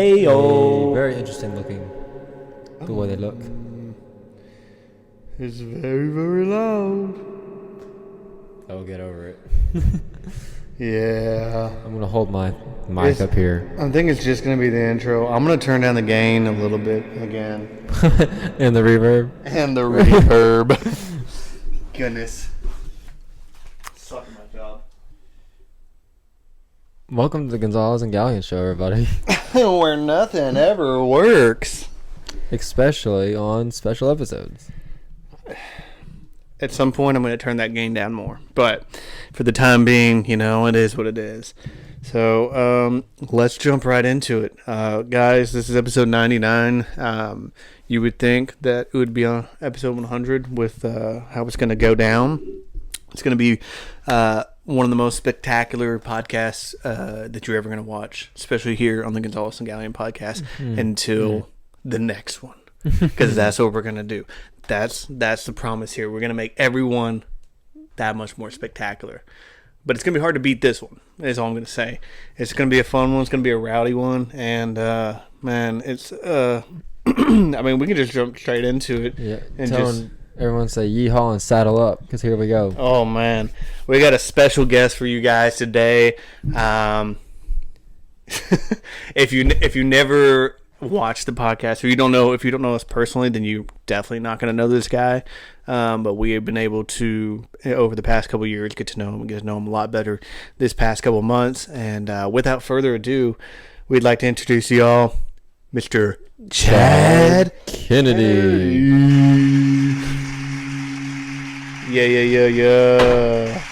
Ayo. Very interesting looking. The way they look. It's very, very loud. I'll get over it. Yeah. I'm gonna hold my mic up here. I think it's just gonna be the intro. I'm gonna turn down the gain a little bit again. And the reverb. And the reverb. Goodness. Sucking my job. Welcome to the Gonzalez Galyean show, everybody. Where nothing ever works. Especially on special episodes. At some point, I'm going to turn that gain down more. But for the time being, you know, it is what it is. So let's jump right into it. Guys, this is episode 99. You would think that it would be on episode 100 with how it's going to go down. It's going to be one of the most spectacular podcasts that you're ever going to watch, especially here on the Gonzalez Galyean podcast, until the next one. Because that's what we're going to do. That's the promise here. We're going to make everyone that much more spectacular. But it's going to be hard to beat this one, is all I'm going to say. It's going to be a fun one. It's going to be a rowdy one. And, man, it's... I mean, we can just jump straight into it. Yeah, and everyone say yeehaw and saddle up, because here we go. Oh, man. We got a special guest for you guys today. If you never... watch the podcast, or if you don't know us personally, then you're definitely not going to know this guy. But we have been able to, over the past couple of years, get to know him a lot better this past couple of months. And without further ado, we'd like to introduce y'all Mr. Chad Kennedy. Yeah.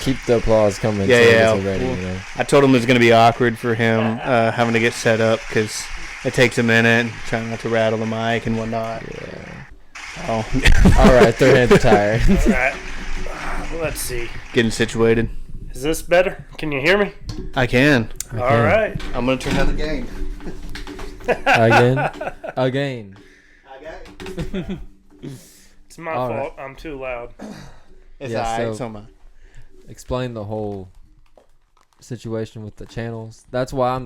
Keep the applause coming. Yeah. Ready, you know? I told him it's going to be awkward for him having to get set up because it takes a minute, trying not to rattle the mic and whatnot. Yeah. Oh. All right, third hand's tired. All right. Let's see. Getting situated. Is this better? Can you hear me? I can. All right. I'm going to turn down the gain. Again. It's my All fault. I'm too loud. It's Yeah, all right. so- So am I. Explain the whole situation with the channels. That's why I'm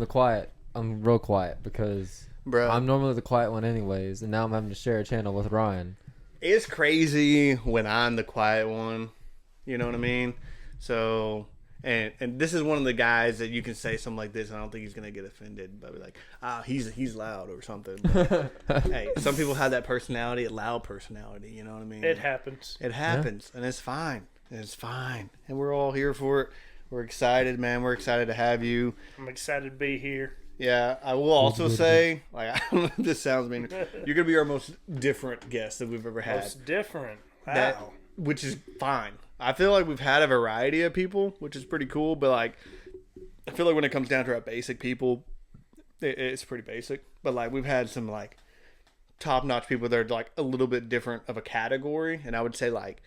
real quiet, because Bro, I'm normally the quiet one anyways, and now I'm having to share a channel with Ryan. it's crazy when I'm the quiet one. You know what I mean? So, and this is one of the guys that you can say something like this, and I don't think he's gonna get offended. But be like, he's loud or something. But, hey, some people have that personality, a loud personality. You know what I mean? It happens. It happens, and it's fine. It's fine, and we're all here for it. We're excited, man. We're excited to have you. I'm excited to be here. Yeah, I will also say, like, I don't know if this sounds mean. You're gonna be our most different guest that we've ever had. Most different. Wow. That, which is fine. I feel like we've had a variety of people, which is pretty cool. But like, I feel like when it comes down to our basic people, it's pretty basic. But like, we've had some like top-notch people that are like a little bit different of a category, and I would say like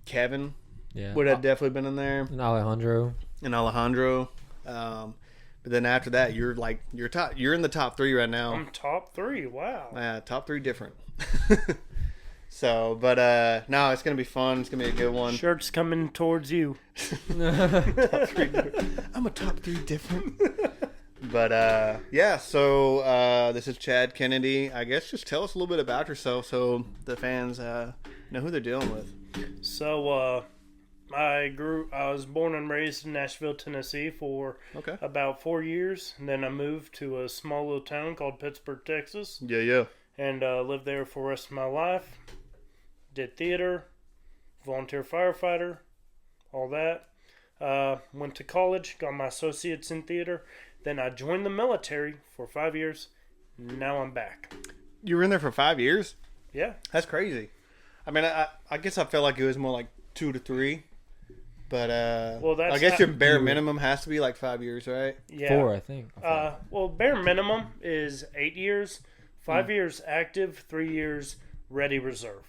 Kevin would have definitely been in there, And Alejandro. But then after that, you're in the top 3 right now. I'm top 3. Wow. Top 3 different. So, but no, it's gonna be fun. It's gonna be a good one. Shirt's coming towards you. Top 3 different. I'm a top 3 different. But yeah. So this is Chad Kennedy. I guess just tell us a little bit about yourself so the fans know who they're dealing with. So, I was born and raised in Nashville, Tennessee for about 4 years. And then I moved to a small little town called Pittsburgh, Texas. Yeah. And lived there for the rest of my life. Did theater, volunteer firefighter, all that. Went to college, got my associates in theater. Then I joined the military for 5 years. Now I'm back. You were in there for 5 years? Yeah. That's crazy. I mean, I guess I felt like it was more like 2 to 3. But well, that's I guess your bare minimum has to be like 5 years, right? Yeah. 4, I think. Well, bare minimum is 8 years. 5 years active, 3 years ready reserve.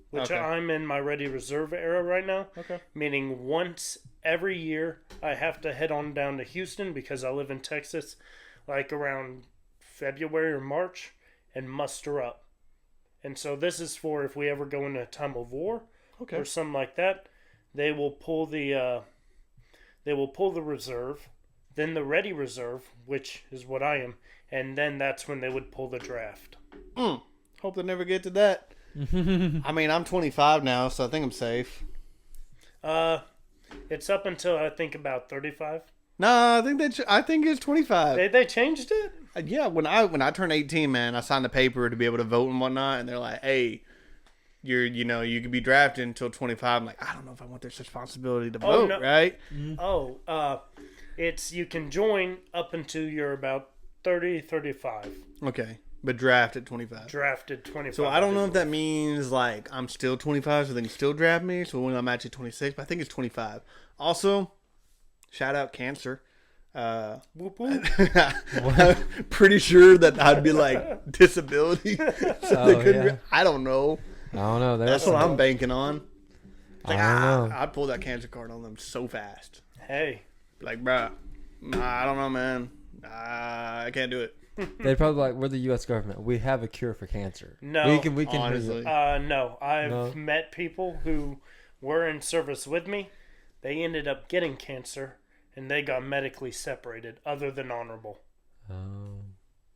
Which I'm in my ready reserve era right now. Okay. Meaning once every year I have to head on down to Houston because I live in Texas like around February or March and muster up. And so this is for if we ever go into a time of war or something like that, they will pull the reserve then the ready reserve, which is what I am, and then that's when they would pull the draft. Hope they never get to that. I mean, I'm 25 now, so I think I'm safe. It's up until I think about 35. No, I think it's 25. They changed it? Yeah, when I turned 18, man, I signed the paper to be able to vote and whatnot, and they're like, "Hey, you could be drafted until 25." I'm like, I don't know if I want this responsibility to vote, no. right? It's you can join up until you're about 30, 35. Okay, but draft at 25. Drafted 25. So I don't know if that means like I'm still 25, so then you still draft me. So when I'm actually 26, but I think it's 25. Also, shout out cancer. Whoop, whoop. I'm pretty sure that I'd be like disability. So they couldn't. Yeah. I don't know. I don't know. That's what I'm banking on. Like, I don't know. I'd pull that cancer card on them so fast. Hey. Like, bruh, I don't know, man. I can't do it. They'd probably be like, we're the U.S. government. We have a cure for cancer. No. We can honestly. No. I've met people who were in service with me. They ended up getting cancer, and they got medically separated, other than honorable.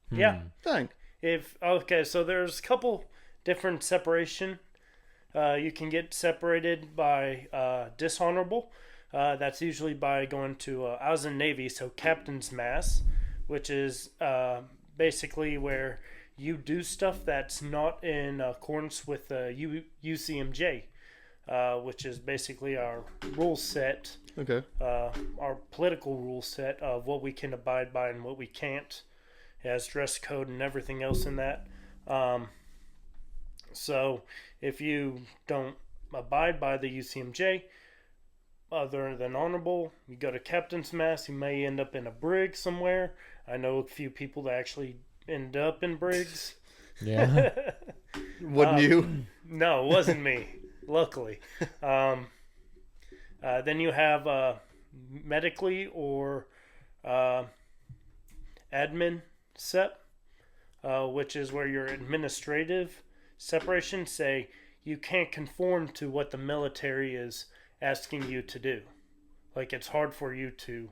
Yeah. Dang. So there's a couple different separation. You can get separated by dishonorable. That's usually by going to, I was in Navy, so Captain's Mass, which is basically where you do stuff that's not in accordance with UCMJ, which is basically our rule set, Okay. our political rule set of what we can abide by and what we can't. It has dress code and everything else in that. So if you don't abide by the UCMJ, other than honorable, you go to Captain's Mass, you may end up in a brig somewhere. I know a few people that actually end up in brigs. Yeah. Wouldn't you? No, it wasn't me, luckily. Then you have medically or admin SEP, which is where your administrative separation, say you can't conform to what the military is asking you to do. Like, it's hard for you to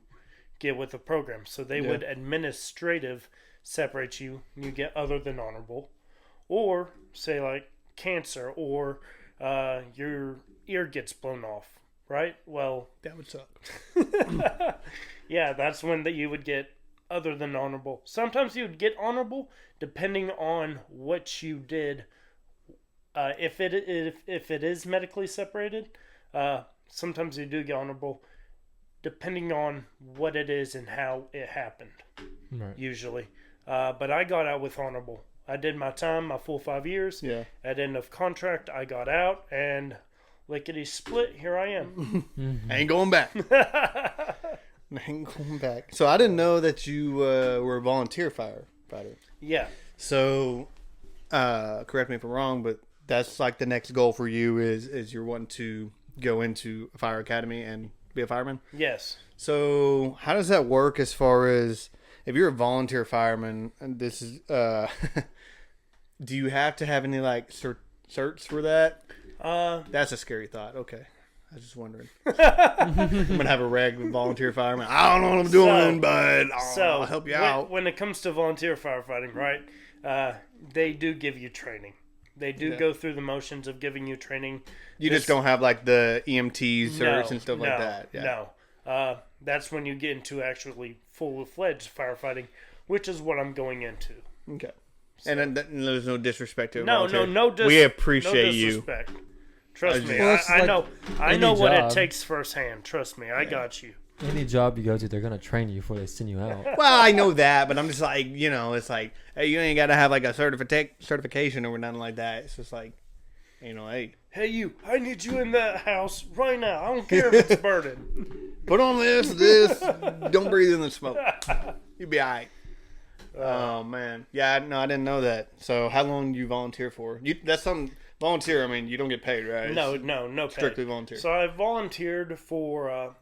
get with the program. So they would administrative separate you, and you get other than honorable. Or, say, like, cancer, or your ear gets blown off, right? Well, That would suck. yeah, that's when you would get other than honorable. Sometimes you would get honorable depending on what you did. If it is medically separated, sometimes you do get honorable depending on what it is and how it happened, Right. usually. But I got out with honorable. I did my time, my full 5 years. Yeah. At end of contract, I got out, and lickety split, here I am. Ain't going back. Ain't going back. So I didn't know that you were a volunteer firefighter. Yeah. So, correct me if I'm wrong, but that's like the next goal for you is you're wanting to go into a fire academy and be a fireman? Yes. So how does that work as far as if you're a volunteer fireman, and this is, do you have to have any like certs for that? That's a scary thought. Okay. I was just wondering. I'm going to have a rag with volunteer fireman. I don't know what I'm doing, but I'll help you out. When it comes to volunteer firefighting, right, they do give you training. They do go through the motions of giving you training. You just don't have like the EMT certs and stuff like that. Yeah. No. That's when you get into actually full-fledged firefighting, which is what I'm going into. Okay. So. And then there's no disrespect to it. No disrespect. We appreciate you. Trust me. Well, I know what it takes firsthand. Trust me. I got you. Any job you go to, they're going to train you before they send you out. Well, I know that, but I'm just like, it's like, hey, you ain't got to have like a certification or nothing like that. It's just like, hey, you, I need you in that house right now. I don't care if it's burning. Put on this, don't breathe in the smoke. You'll be all right. Oh, man. Yeah, no, I didn't know that. So how long do you volunteer for? That's something, volunteer, I mean, you don't get paid, right? No pay. Strictly volunteer. So I volunteered for,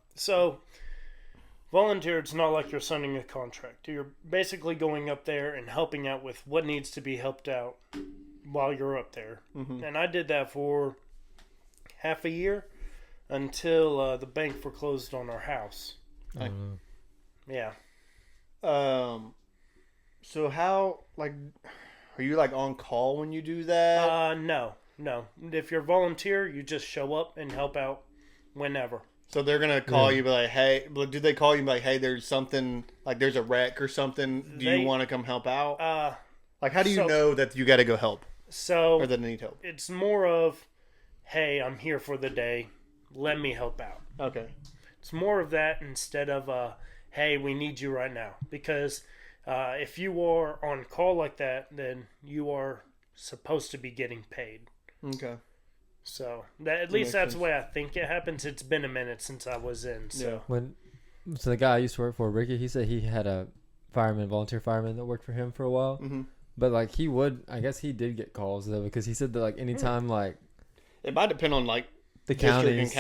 volunteer, it's not like you're signing a contract. You're basically going up there and helping out with what needs to be helped out while you're up there. Mm-hmm. And I did that for half a year until the bank foreclosed on our house. Yeah. So how, like, are you, like, on call when you do that? No. If you're a volunteer, you just show up and help out whenever. So they're going to call you, be like, hey, do they call you and be like, hey, there's something, like, there's a wreck or something. Do you want to come help out? Like, how do you know that you got to go help? So, or that they need help? It's more of, hey, I'm here for the day. Let me help out. Okay. It's more of that instead of, hey, we need you right now. Because if you are on call like that, then you are supposed to be getting paid. Okay. So at least that's the way I think it happens. It's been a minute since I was in. So so the guy I used to work for, Ricky, he said he had a volunteer fireman that worked for him for a while. Mm-hmm. But like I guess he did get calls though, because he said that like anytime like it might depend on like the counties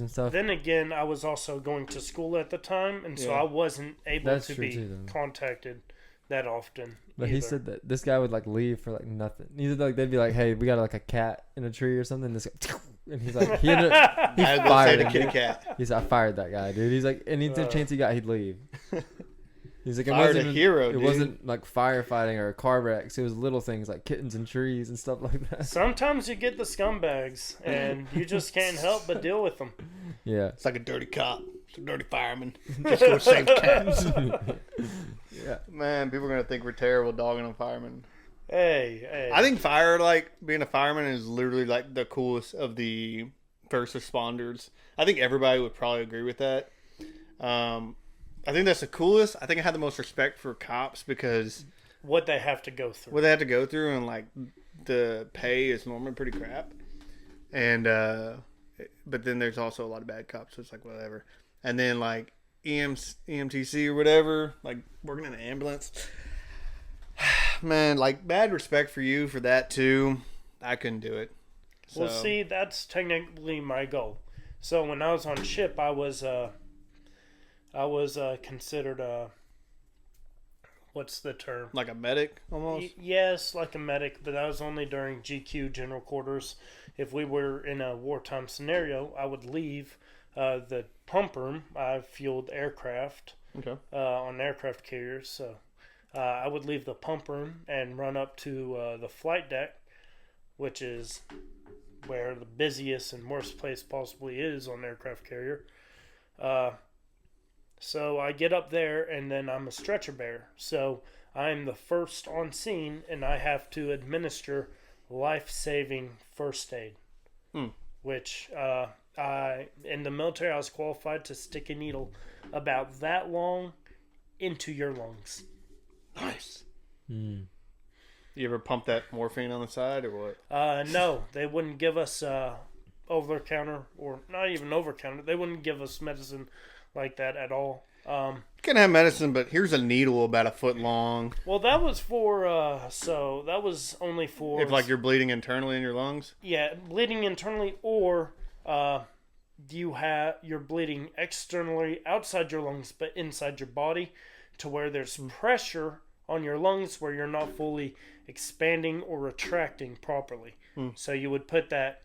and stuff. Then again, I was also going to school at the time, and so I wasn't able to be contacted that often. But he said that this guy would like leave for like nothing. Either like they'd be like, "Hey, we got like a cat in a tree or something." This guy, and he's like, he fired the kitty cat. He's like, I fired that guy, dude. He's like, any chance he got, he'd leave. He's like, it wasn't like firefighting or car wrecks. It was little things like kittens and trees and stuff like that. Sometimes you get the scumbags, and you just can't help but deal with them. Yeah, it's like a dirty cop, it's a dirty fireman, just go save cats. Yeah, man, people are gonna think we're terrible dogging on firemen. Hey. I think being a fireman is literally like the coolest of the first responders. I think everybody would probably agree with that. I think that's the coolest. I think I have the most respect for cops because what they have to go through. And like the pay is normally pretty crap. And but then there's also a lot of bad cops, so it's like whatever. And then like EMTC or whatever, like working in an ambulance. Man, like bad respect for you for that too. I couldn't do it. So. Well, see, that's technically my goal. So when I was on ship, I was considered what's the term? Like a medic almost? Yes, like a medic, but that was only during GQ general quarters. If we were in a wartime scenario, I would leave the pump room. I fueled aircraft on aircraft carriers, so I would leave the pump room and run up to the flight deck, which is where the busiest and worst place possibly is on an aircraft carrier. So I get up there, and then I'm a stretcher bearer. So I'm the first on scene, and I have to administer life-saving first aid, which in the military I was qualified to stick a needle about that long into your lungs. Nice. You ever pump that morphine on the side or what? No, they wouldn't give us over-the-counter, or not even over-the-counter. They wouldn't give us medicine like that at all. You can have medicine, but here's a needle about a foot long. Well, that was for that was only for if like you're bleeding internally in your lungs. Yeah, bleeding internally, or you're bleeding externally outside your lungs, but inside your body, to where there's pressure on your lungs where you're not fully expanding or retracting properly. So you would put that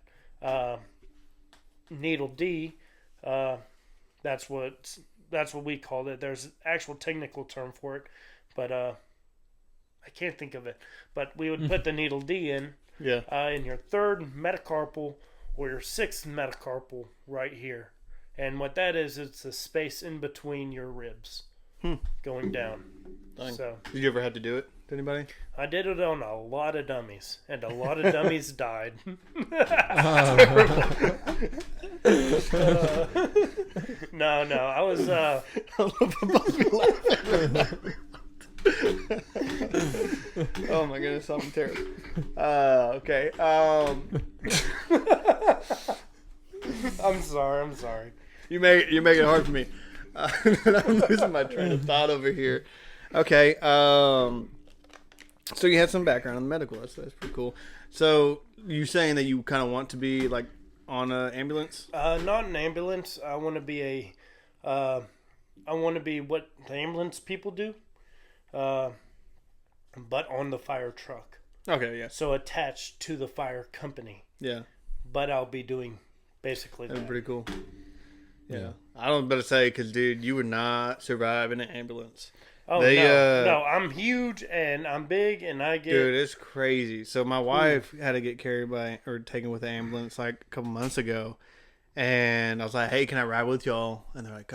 needle D. That's what we called it. There's an actual technical term for it, but I can't think of it. But we would put the needle D in your third metacarpal or your sixth metacarpal right here. And what that is, it's the space in between your ribs going down. Dang. So, did you ever have to do it to anybody? I did it on a lot of dummies, and a lot of dummies died. No, I was. Oh my goodness, something terrible. Okay. I'm sorry. You make it hard for me. I'm losing my train of thought over here. Okay. So you had some background in the medical. That's pretty cool. So you saying that you kind of want to be like on an ambulance? Not an ambulance. I want to be what the ambulance people do, but on the fire truck. Okay, yeah. So attached to the fire company. Yeah. But I'll be doing basically that. That'd be pretty cool. Yeah. I was about to say, because, dude, you would not survive in an ambulance. Oh, no, I'm huge and I'm big and I get... Dude, it's crazy. So my wife had to get taken with the ambulance like a couple months ago. And I was like, hey, can I ride with y'all? And they're like,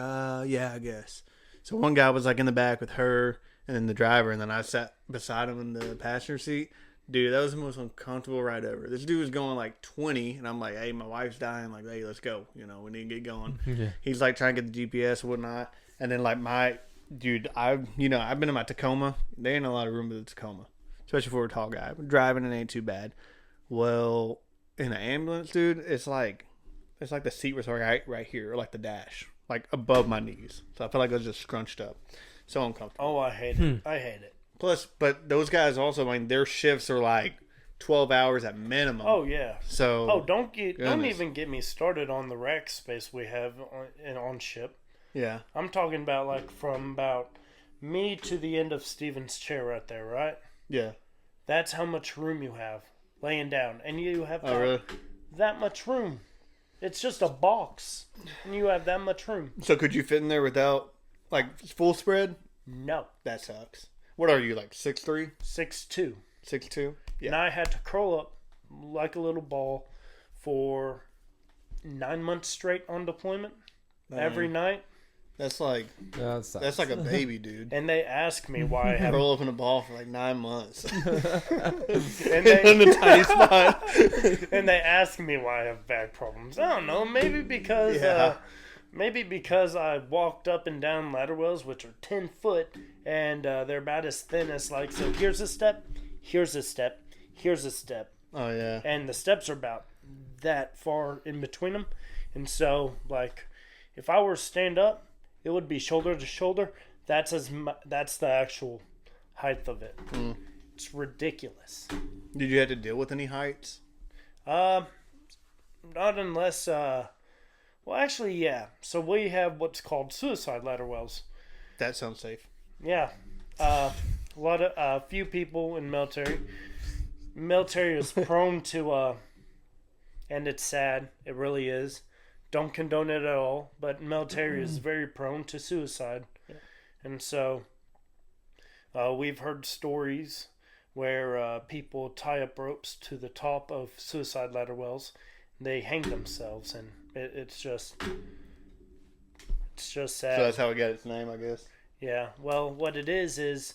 yeah, I guess. So one guy was like in the back with her and then the driver. And then I sat beside him in the passenger seat. Dude, that was the most uncomfortable ride ever. This dude was going like 20, and I'm like, hey, my wife's dying. Like, hey, let's go. You know, we need to get going. Yeah. He's like trying to get the GPS and whatnot. And then like dude, I've been in my Tacoma. There ain't a lot of room in the Tacoma, especially for a tall guy. Driving, it ain't too bad. Well, in an ambulance, dude, it's like the seat was right here, or like the dash, like above my knees. So I feel like I was just scrunched up. So uncomfortable. Oh, I hate it. I hate it. Plus, but those guys also, I mean, their shifts are like 12 hours at minimum. Oh, yeah. So. Don't even get me started on the rack space we have on ship. Yeah. I'm talking about like from about me to the end of Steven's chair right there, right? Yeah. That's how much room you have laying down. And you have really? that much room. It's just a box. And you have that much room. So could you fit in there without, like, full spread? No. That sucks. What are you, like 6'3"? 6'2". 6'2"? Yeah. And I had to curl up like a little ball for 9 months straight on deployment. Man. Every night. That's like that's like a baby, dude. And they ask me why I have roll up in a ball for like 9 months. and in a tiny spot. And they ask me why I have back problems. I don't know. Maybe because I walked up and down ladder wells, which are 10 foot, and they're about as thin as like, so here's a step, here's a step, here's a step. Oh, yeah. And the steps are about that far in between them. And so, like, if I were to stand up, it would be shoulder to shoulder. That's the actual height of it. Mm. It's ridiculous. Did you have to deal with any heights? Not unless... well, actually, yeah. So we have what's called suicide ladder wells. That sounds safe. Yeah. A few people in military. Military is prone to, and it's sad. It really is. Don't condone it at all, but military is very prone to suicide. Yeah. And so we've heard stories where people tie up ropes to the top of suicide ladder wells. They hang themselves, and it's just sad. So that's how it got its name, I guess. Yeah. Well, what it is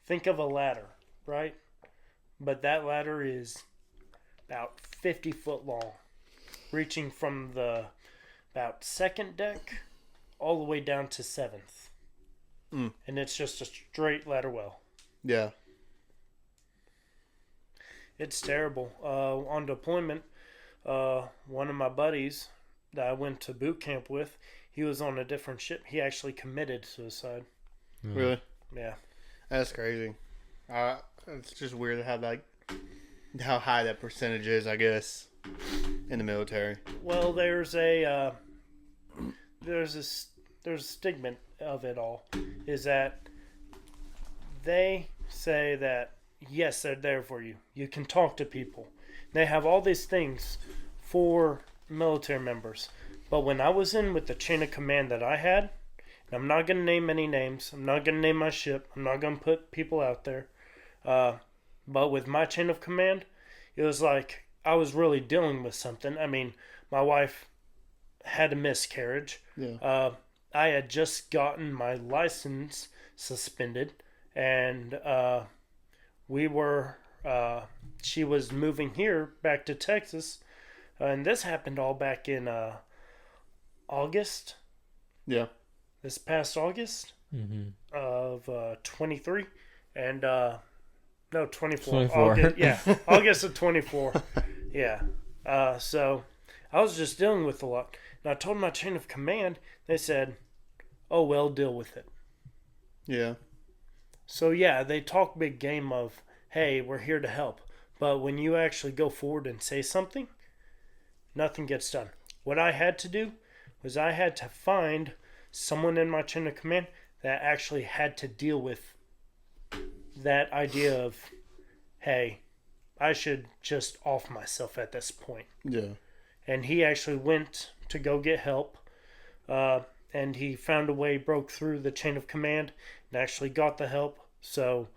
think of a ladder, right? But that ladder is about 50 foot long, reaching from the about second deck all the way down to 7th. Mm. And it's just a straight ladder well. Yeah. It's terrible. On deployment, one of my buddies that I went to boot camp with, he was on a different ship. He actually committed suicide. Mm. Really? Yeah. That's crazy. It's just weird how high that percentage is, I guess, in the military. Well, there's a stigma of it all, is that they say that yes, they're there for you. You can talk to people. They have all these things for military members. But when I was in with the chain of command that I had, and I'm not going to name any names. I'm not going to name my ship. I'm not going to put people out there. But with my chain of command, it was like I was really dealing with something. I mean, my wife had a miscarriage. Yeah. I had just gotten my license suspended, and she was moving here back to Texas, and this happened all back in August. Yeah. This past August of 23, and no, 24. 24. August of 24. Yeah. So I was just dealing with a lot. And I told my chain of command, they said, oh, well, deal with it. Yeah. So, yeah, they talk big game of, hey, we're here to help. But when you actually go forward and say something, nothing gets done. What I had to do was I had to find someone in my chain of command that actually had to deal with that idea of, hey, I should just off myself at this point. Yeah. And he actually went to go get help. and he found a way, broke through the chain of command, and actually got the help. So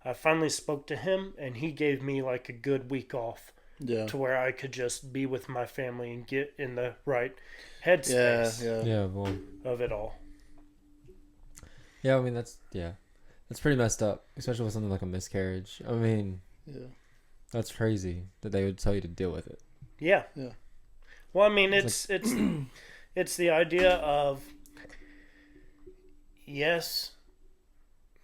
I finally spoke to him, and he gave me like a good week off. Yeah. To where I could just be with my family and get in the right headspace Well, of it all. yeah, I mean that's pretty messed up, especially with something like a miscarriage. I mean, that's crazy that they would tell you to deal with it. Yeah. Yeah. Well, I mean, it's it's the idea of yes,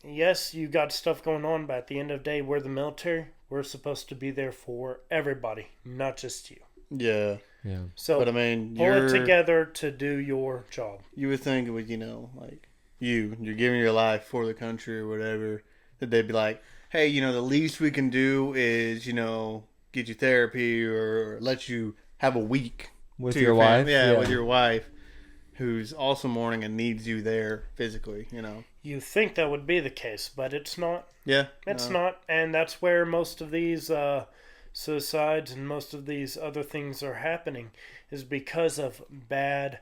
you got stuff going on, but at the end of the day, we're the military. We're supposed to be there for everybody, not just you. Yeah. Yeah. So, but I mean, pull it together to do your job. You would think it would, like you're giving your life for the country or whatever, that they'd be like, hey, the least we can do is, get you therapy or let you have a week with your wife. Yeah, with your wife, who's also mourning and needs you there physically. You think that would be the case, but it's not. Yeah, it's not, and that's where most of these suicides and most of these other things are happening, is because of bad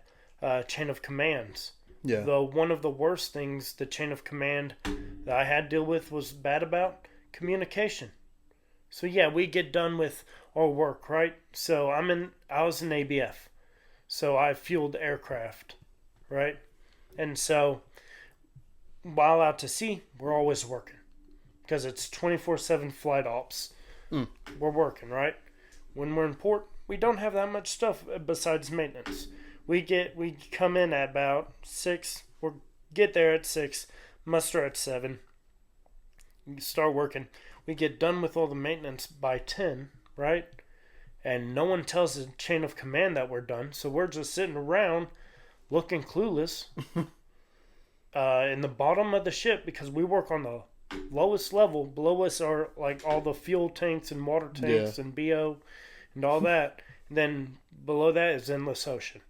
chain of commands. Yeah. Though one of the worst things the chain of command that I had to deal with was bad about communication. So yeah, we get done with our work, right? So I was in ABF, so I fueled aircraft, right? And so while out to sea, we're always working. Because it's 24/7 flight ops. We're working, right? When we're in port, we don't have that much stuff besides maintenance. We come in at about 6. We get there at 6, muster at 7. Start working. We get done with all the maintenance by 10, right? And no one tells the chain of command that we're done. So we're just sitting around looking clueless in the bottom of the ship, because we work on the lowest level. Below us are like all the fuel tanks and water tanks and BO and all that. And then below that is endless ocean.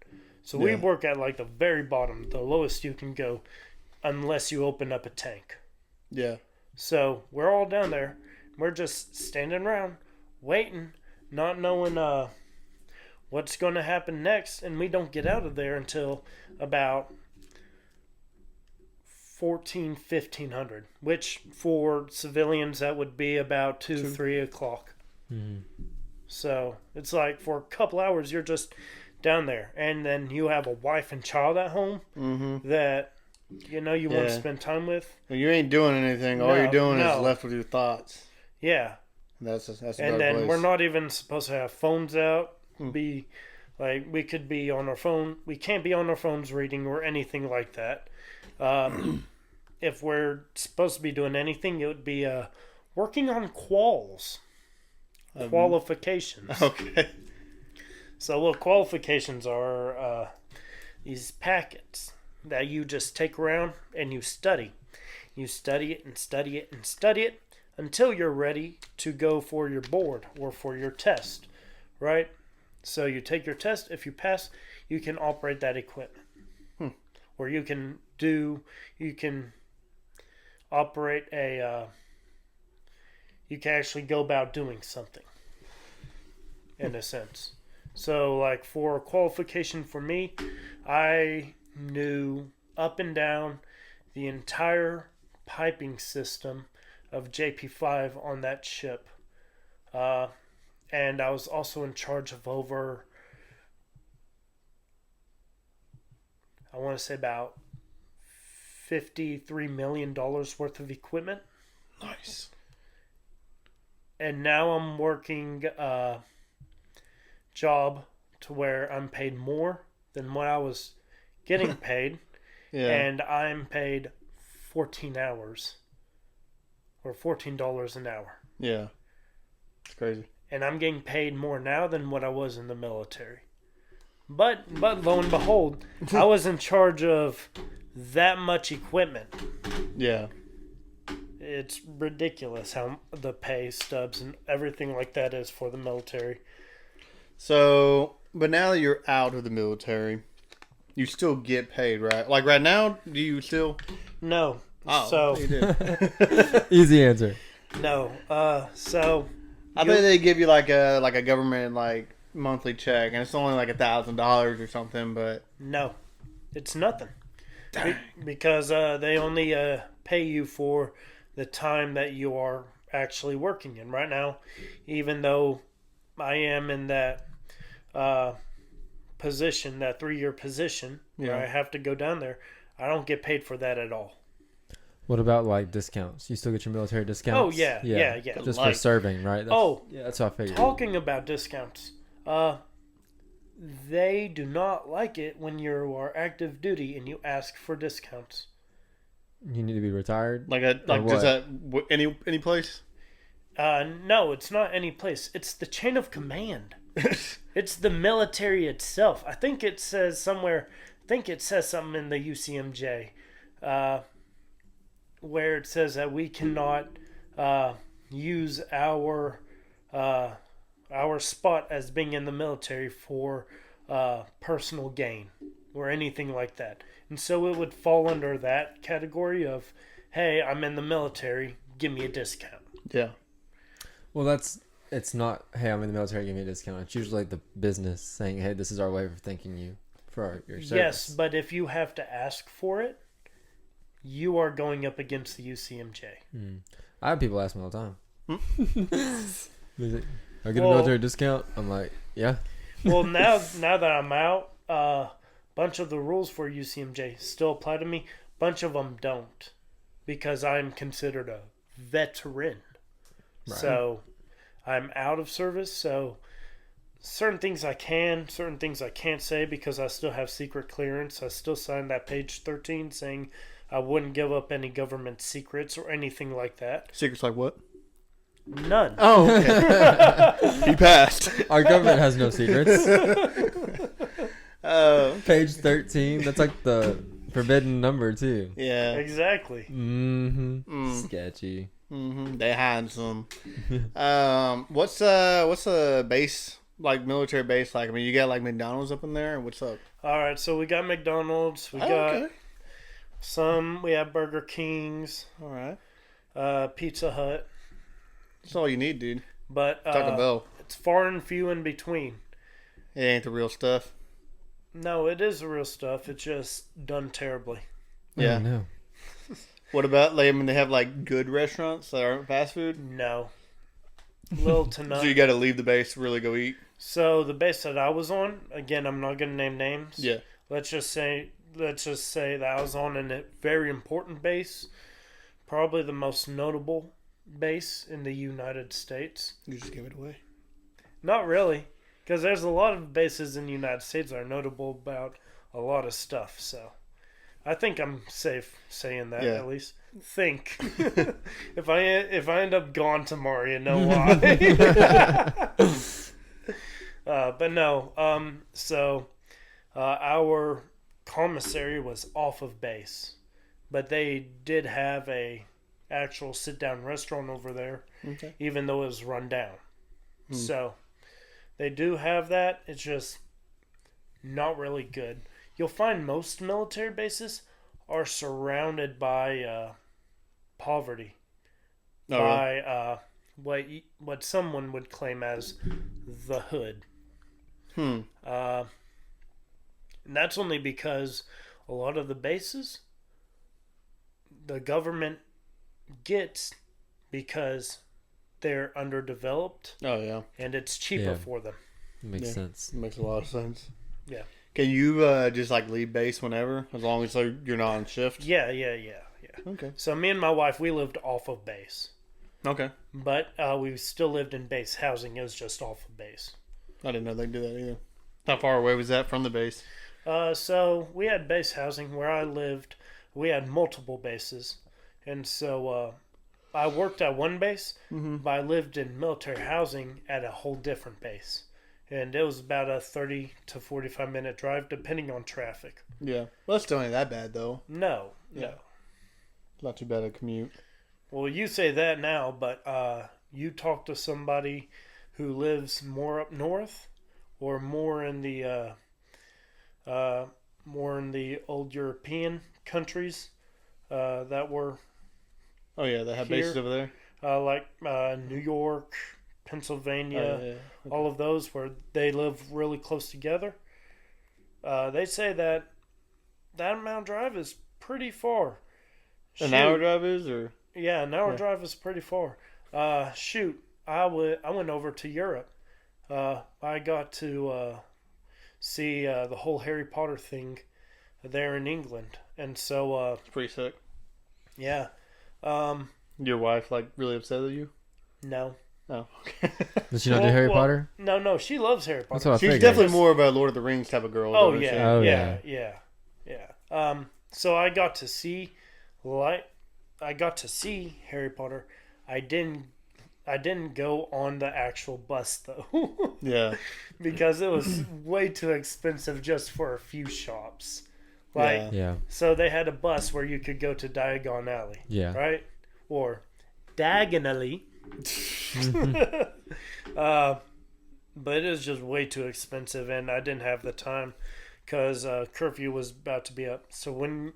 So we work at like the very bottom, the lowest you can go, unless you open up a tank. Yeah. So we're all down there. We're just standing around, waiting, not knowing what's going to happen next. And we don't get out of there until about 1500, which for civilians that would be about 2-3 o'clock. Mm-hmm. So it's like for a couple hours you're just down there, and then you have a wife and child at home that you want to spend time with. Well, you ain't doing anything. All you're doing is left with your thoughts. Yeah, that's and then place. We're not even supposed to have phones out. Be like, we could be on our phone. We can't be on our phones reading or anything like that. If we're supposed to be doing anything, it would be working on qualifications. Okay. So what qualifications are these packets that you just take around and you study. You study it and study it and study it until you're ready to go for your board or for your test, right? So you take your test. If you pass, you can operate that equipment. Or you can operate you can actually go about doing something, in a sense. So, like, for qualification for me, I knew up and down the entire piping system of JP5 on that ship. And I was also in charge of over, I want to say about $53 million worth of equipment. Nice. And now I'm working job to where I'm paid more than what I was getting paid. And I'm paid 14 hours or $14 an hour. Yeah. It's crazy. And I'm getting paid more now than what I was in the military. But lo and behold, I was in charge of that much equipment. Yeah. It's ridiculous how the pay stubs and everything like that is for the military. So, but now that you're out of the military, you still get paid, right? Like right now, do you still? No. Oh, so you did. Easy answer. No. So I think they give you like a government like monthly check, and it's only like $1,000 or something. But no, it's nothing. because they only pay you for the time that you are actually working in. Right now, even though I am in that position, that 3-year position, where I have to go down there, I don't get paid for that at all. What about like discounts? You still get your military discounts? Oh yeah. Just for serving, right? That's what I figured. Talking about discounts, they do not like it when you are active duty and you ask for discounts. You need to be retired. Does that any place? No, it's not any place. It's the chain of command. It's the military itself. I think it says somewhere. I think it says something in the UCMJ, where it says that we cannot use our spot as being in the military for personal gain or anything like that. And so it would fall under that category of, hey, I'm in the military, give me a discount. Yeah. Well, it's not, hey, I'm in the military, give me a discount. It's usually the business saying, hey, this is our way of thanking you for your service. Yes, but if you have to ask for it, you are going up against the UCMJ. I have people ask me all the time. I get a military discount. I'm like, yeah. Well, now that I'm out, bunch of the rules for UCMJ still apply to me. Bunch of them don't, because I'm considered a veteran. Right. So I'm out of service. So certain things I can, certain things I can't say because I still have secret clearance. I still signed that page 13 saying I wouldn't give up any government secrets or anything like that. Secrets like what? None. Oh, okay. He passed. Our government has no secrets. Page 13. That's like the forbidden number too. Yeah. Exactly. Sketchy. They had some. What's a base, like military base like? I mean, you got like McDonald's up in there. What's up? All right, so we got McDonald's. We got some. We have Burger Kings. All right. Pizza Hut. That's all you need, dude. But Taco Bell. It's far and few in between. It ain't the real stuff. No, it is the real stuff. It's just done terribly. Yeah. No. What about they have like good restaurants that aren't fast food? No. Little to none. So you got to leave the base to really go eat. So the base that I was on, again, I'm not going to name names. Yeah. Let's just say that I was on a very important base, probably the most notable base in the United States. You just gave it away. Not really, because there's a lot of bases in the United States that are notable about a lot of stuff. So I think I'm safe saying that, at least. Think. If I end up gone tomorrow, you know why. But no. So our commissary was off of base, but they did have a actual sit-down restaurant over there, even though it was run down. So they do have that. It's just not really good. You'll find most military bases are surrounded by poverty, by what someone would claim as the hood. And that's only because a lot of the bases the government gets because they're underdeveloped. Oh, yeah. And it's cheaper for them. Makes sense. Makes a lot of sense. Yeah. Can you just like leave base whenever, as long as you're not on shift? Yeah. Okay. So me and my wife, we lived off of base. Okay. But we still lived in base housing. It was just off of base. I didn't know they'd do that either. How far away was that from the base? So we had base housing where I lived. We had multiple bases. And so I worked at one base, but I lived in military housing at a whole different base. And it was about a 30 to 45 minute drive, depending on traffic. Yeah. Well, that's still ain't that bad, though. No. Not too bad a commute. Well, you say that now, but you talk to somebody who lives more up north or more in the old European countries that were that have here, bases over there? like New York, Pennsylvania, all of those where they live really close together. They say that that amount drive is pretty far. An hour drive is, or Yeah, an hour drive is pretty far. Shoot, I went over to Europe. I got to see the whole Harry Potter thing there in England, and so it's pretty sick. yeah. Your wife like really upset with you? No. Oh, okay. Does she not do Harry Potter? No, she loves Harry Potter. That's what I She's figured. definitely more of a Lord of the Rings type of girl. Oh though, isn't yeah, Oh, yeah, yeah. yeah. So I got to see Harry Potter. I didn't go on the actual bus though. she? Yeah. Because it was way too expensive just for a few shops. Like Yeah. so they had a bus where you could go to Diagon Alley. Yeah. Right? Or diagonally. But it was just way too expensive, and I didn't have the time because curfew was about to be up. So when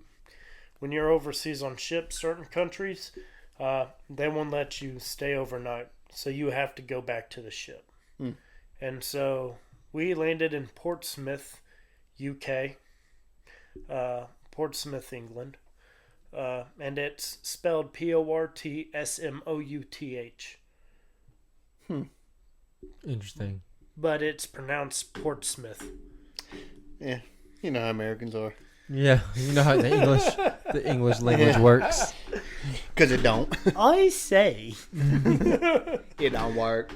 you're overseas on ships, certain countries, they won't let you stay overnight. So you have to go back to the ship. And so we landed in Portsmouth, UK, Portsmouth, England. And it's spelled Portsmouth. Interesting. But it's pronounced Portsmouth. Yeah. You know how Americans are. Yeah, you know how the English language works. Because it don't. I say. It don't work.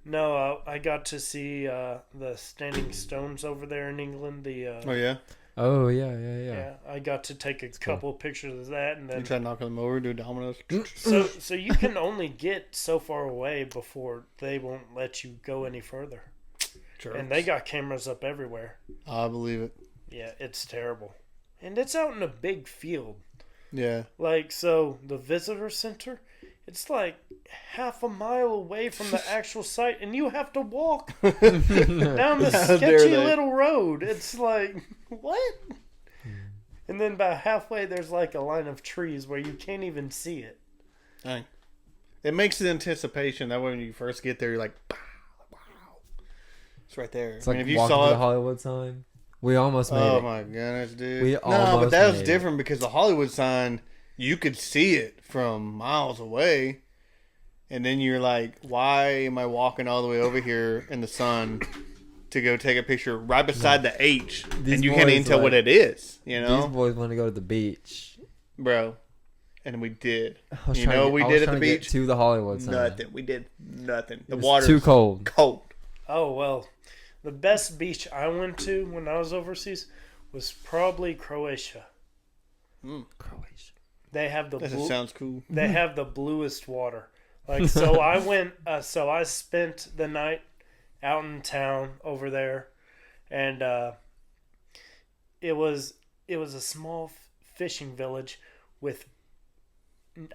No, I got to see the Standing Stones over there in England. Oh, yeah? Oh yeah. Yeah, I got to take a couple pictures of that, and You then try to knock them over, do dominoes? so you can only get so far away before they won't let you go any further. Sure. And they got cameras up everywhere. I believe it. Yeah, it's terrible, and it's out in a big field. Yeah. Like, so the visitor center, it's like half a mile away from the actual site, and you have to walk down the How dare sketchy they. little road. It's like, what? And then about halfway, there's like a line of trees where you can't even see it. Dang. It makes the anticipation. That way when you first get there, you're like, wow. It's right there. It's like if you walking saw to it, the Hollywood sign. We almost made oh it. my goodness, dude. We no, almost but that was made different because the Hollywood sign, you could see it from miles away. And then you're like, why am I walking all the way over here in the sun to go take a picture right beside the H? These and you can't even boys, tell like, what it is, you These know? boys want to go to the beach. Bro. And we did. I was You trying know to- we I was did at trying the to get beach? to the Hollywood sign. Nothing. We did nothing. It The was water's too cold. cold. Oh, well, the best beach I went to when I was overseas was probably Croatia. Croatia. They have the That blue, sounds cool. they have the bluest water. Like, so I went, so I spent the night out in town over there, and it was a small fishing village with,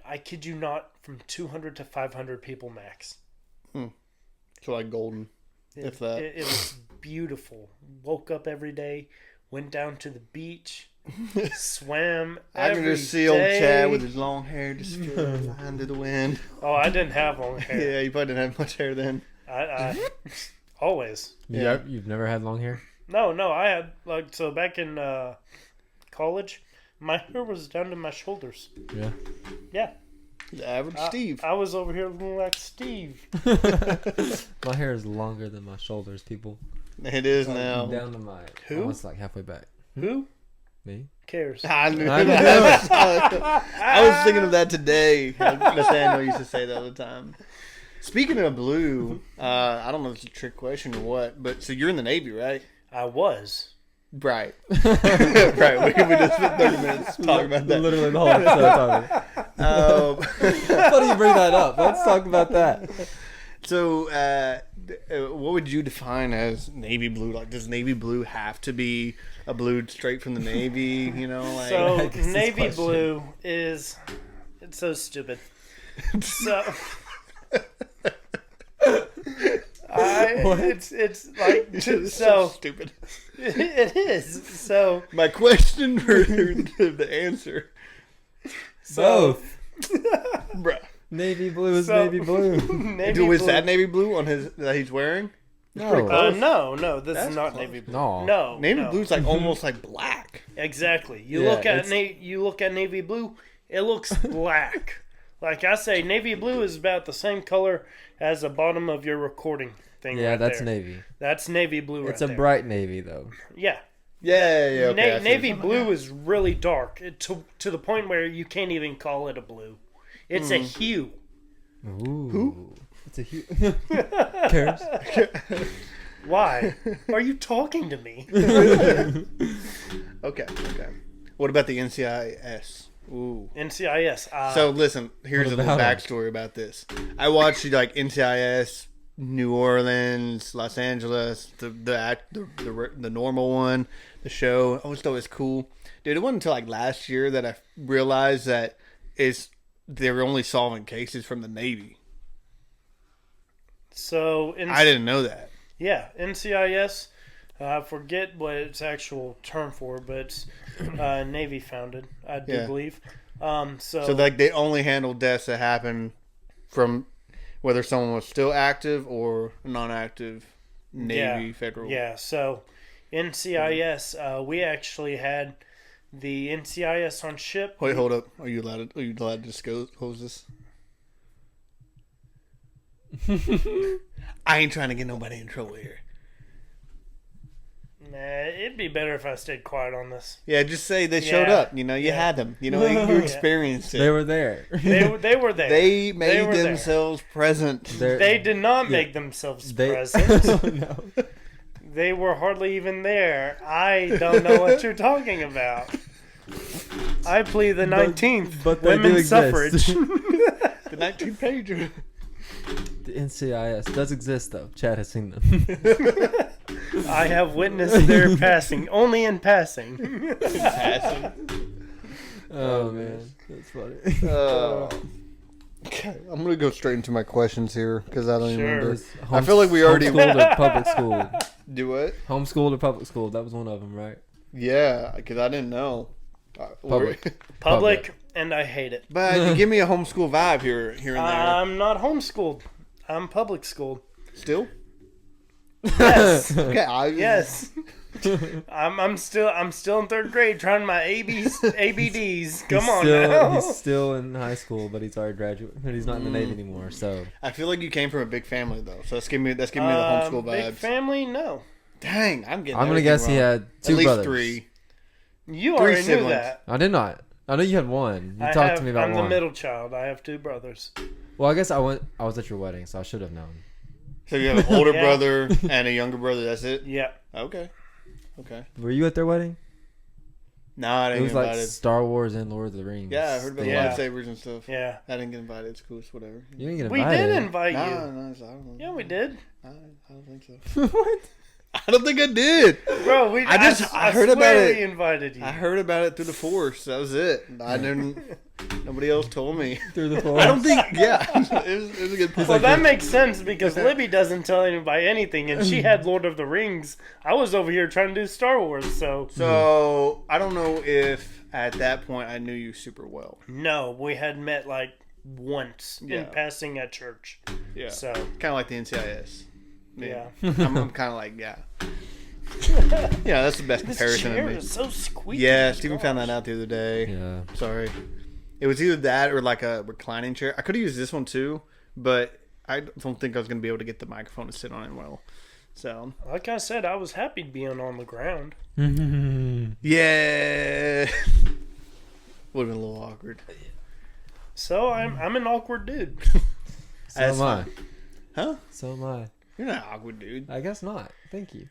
I kid you not, from 200 to 500 people max. So like golden. If that. It was beautiful. Woke up every day, went down to the beach, swam I can every just see old day. Chad with his long hair just flying to the wind. Oh, I didn't have long hair. Yeah, you probably didn't have much hair then. I always. Yeah. You've never had long hair? No, I had, like, so back in college, my hair was down to my shoulders. Yeah. Yeah. The average Steve. I was over here looking like Steve. My hair is longer than my shoulders, people. It is now. Down to my... Who? Almost like halfway back. Who Me? cares? I knew I knew that. I was thinking of that today. Nathaniel used to say that all the time. Speaking of blue, I don't know if it's a trick question or what, but so you're in the Navy, right? I was. Right. Right. We just spent 30 minutes talking about that. Literally the whole episode talking. How do you bring that up? Let's talk about that. So, what would you define as navy blue? Like, does navy blue have to be a blue straight from the Navy? You know, like So I guess this navy question- blue is, it's so stupid. So it's like it's so stupid. it is. So My question for the answer, Both. bruh. Navy blue is So- navy blue. navy Dude, is blue. that navy blue on his that he's wearing? No. No. This That's is not close. navy blue. No. No. Navy no. blue's like almost like black. Exactly. You Yeah, look at it's- you look at navy blue, it looks black. Like I say, navy blue is about the same color as the bottom of your recording thing. Yeah, right that's there. navy. That's navy blue. It's right a there. bright navy though. Yeah. Yeah. Okay, I see Navy what- blue is really dark to the point where you can't even call it a blue. It's a hue. Ooh. Who? It's a huge. Cares. Why are you talking to me? Okay. What about the NCIS? Ooh. NCIS. So listen, here's a What little about 'em? backstory about this. I watched like NCIS, New Orleans, Los Angeles, the normal one, the show. I always thought it was cool, dude. It wasn't until like last year that I realized that they were only solving cases from the Navy. So I didn't know that. Yeah, NCIS. I forget what its actual term for, but it's Navy founded, I do Yeah. believe. So like they only handle deaths that happen from whether someone was still active or non-active Navy federal. Yeah, so NCIS, we actually had the NCIS on ship. Wait, hold up. Are you allowed to disclose this? I ain't trying to get nobody in trouble here. Nah, it'd be better if I stayed quiet on this. Yeah, just say they showed Yeah. up. You know, you had them. You know, you experienced it. They were there. They were there. They made were there. themselves present. They did not Yeah. make themselves They- present. No. They were hardly even there. I don't know what you're talking about. I plead the 19th. but they do women's exist. suffrage. The 19th pager. The NCIS does exist though. Chad has seen them. I have witnessed their passing, only in passing. Oh man, that's funny. Okay, I'm gonna go straight into my questions here because I don't even Sure. remember. I feel like we already homeschooled or public school. do what? Homeschooled or public school. That was one of them, right? Yeah, because I didn't know. Public. Public, and I hate it. But you give me a homeschool vibe here and there. I'm not homeschooled. I'm public schooled. Still? Yes. Okay. Yes. I'm still in third grade trying my ABDs. Come on now. He's still in high school, but he's already graduated. But he's not in the Navy anymore. So I feel like you came from a big family though, so that's giving me the homeschool Big vibes. family? No. Dang, I'm getting. I'm gonna everything guess he wrong. had two at least brothers. 3. You 3 already knew siblings. that. I did not. I know you had one. You talked to me about I'm one. the middle child. I have 2 brothers. Well, I guess I was at your wedding, so I should have known. So you have an older Yeah. brother and a younger brother. That's it. Yeah. Okay. Were you at their wedding? No, I It didn't was get like invited. Star Wars and Lord of the Rings. Yeah, I heard about Yeah. lightsabers and stuff. Yeah. I didn't get invited. It's cool. It's whatever. You didn't get We invited. did invite No, you. no, I don't know. Yeah, we did. I don't think so. What? I don't think I did. Bro, I heard swear about it. we invited you. I heard about it through the force. That was it. I didn't. Nobody else told me. Through the force. I don't think. Yeah, it was a good point. Well, that makes sense because Libby doesn't tell anybody anything, and she had Lord of the Rings. I was over here trying to do Star Wars, so So I don't know if at that point I knew you super well. no, we had met like once Yeah. in passing at church. Yeah, So kind of like the NCIS. yeah, I'm kind of like yeah. Yeah, that's the best this comparison. chair to me. is so squeaky. Yeah, Steven found that out the other day. Yeah. Sorry. It was either that or like a reclining chair. I could have used this one too, but I don't think I was going to be able to get the microphone to sit on it well. So, Like I said, I was happy being on the ground. yeah. Would have been a little awkward. So I'm an awkward dude. So That's am I. Huh? So am I. You're not an awkward dude. I guess not. Thank you.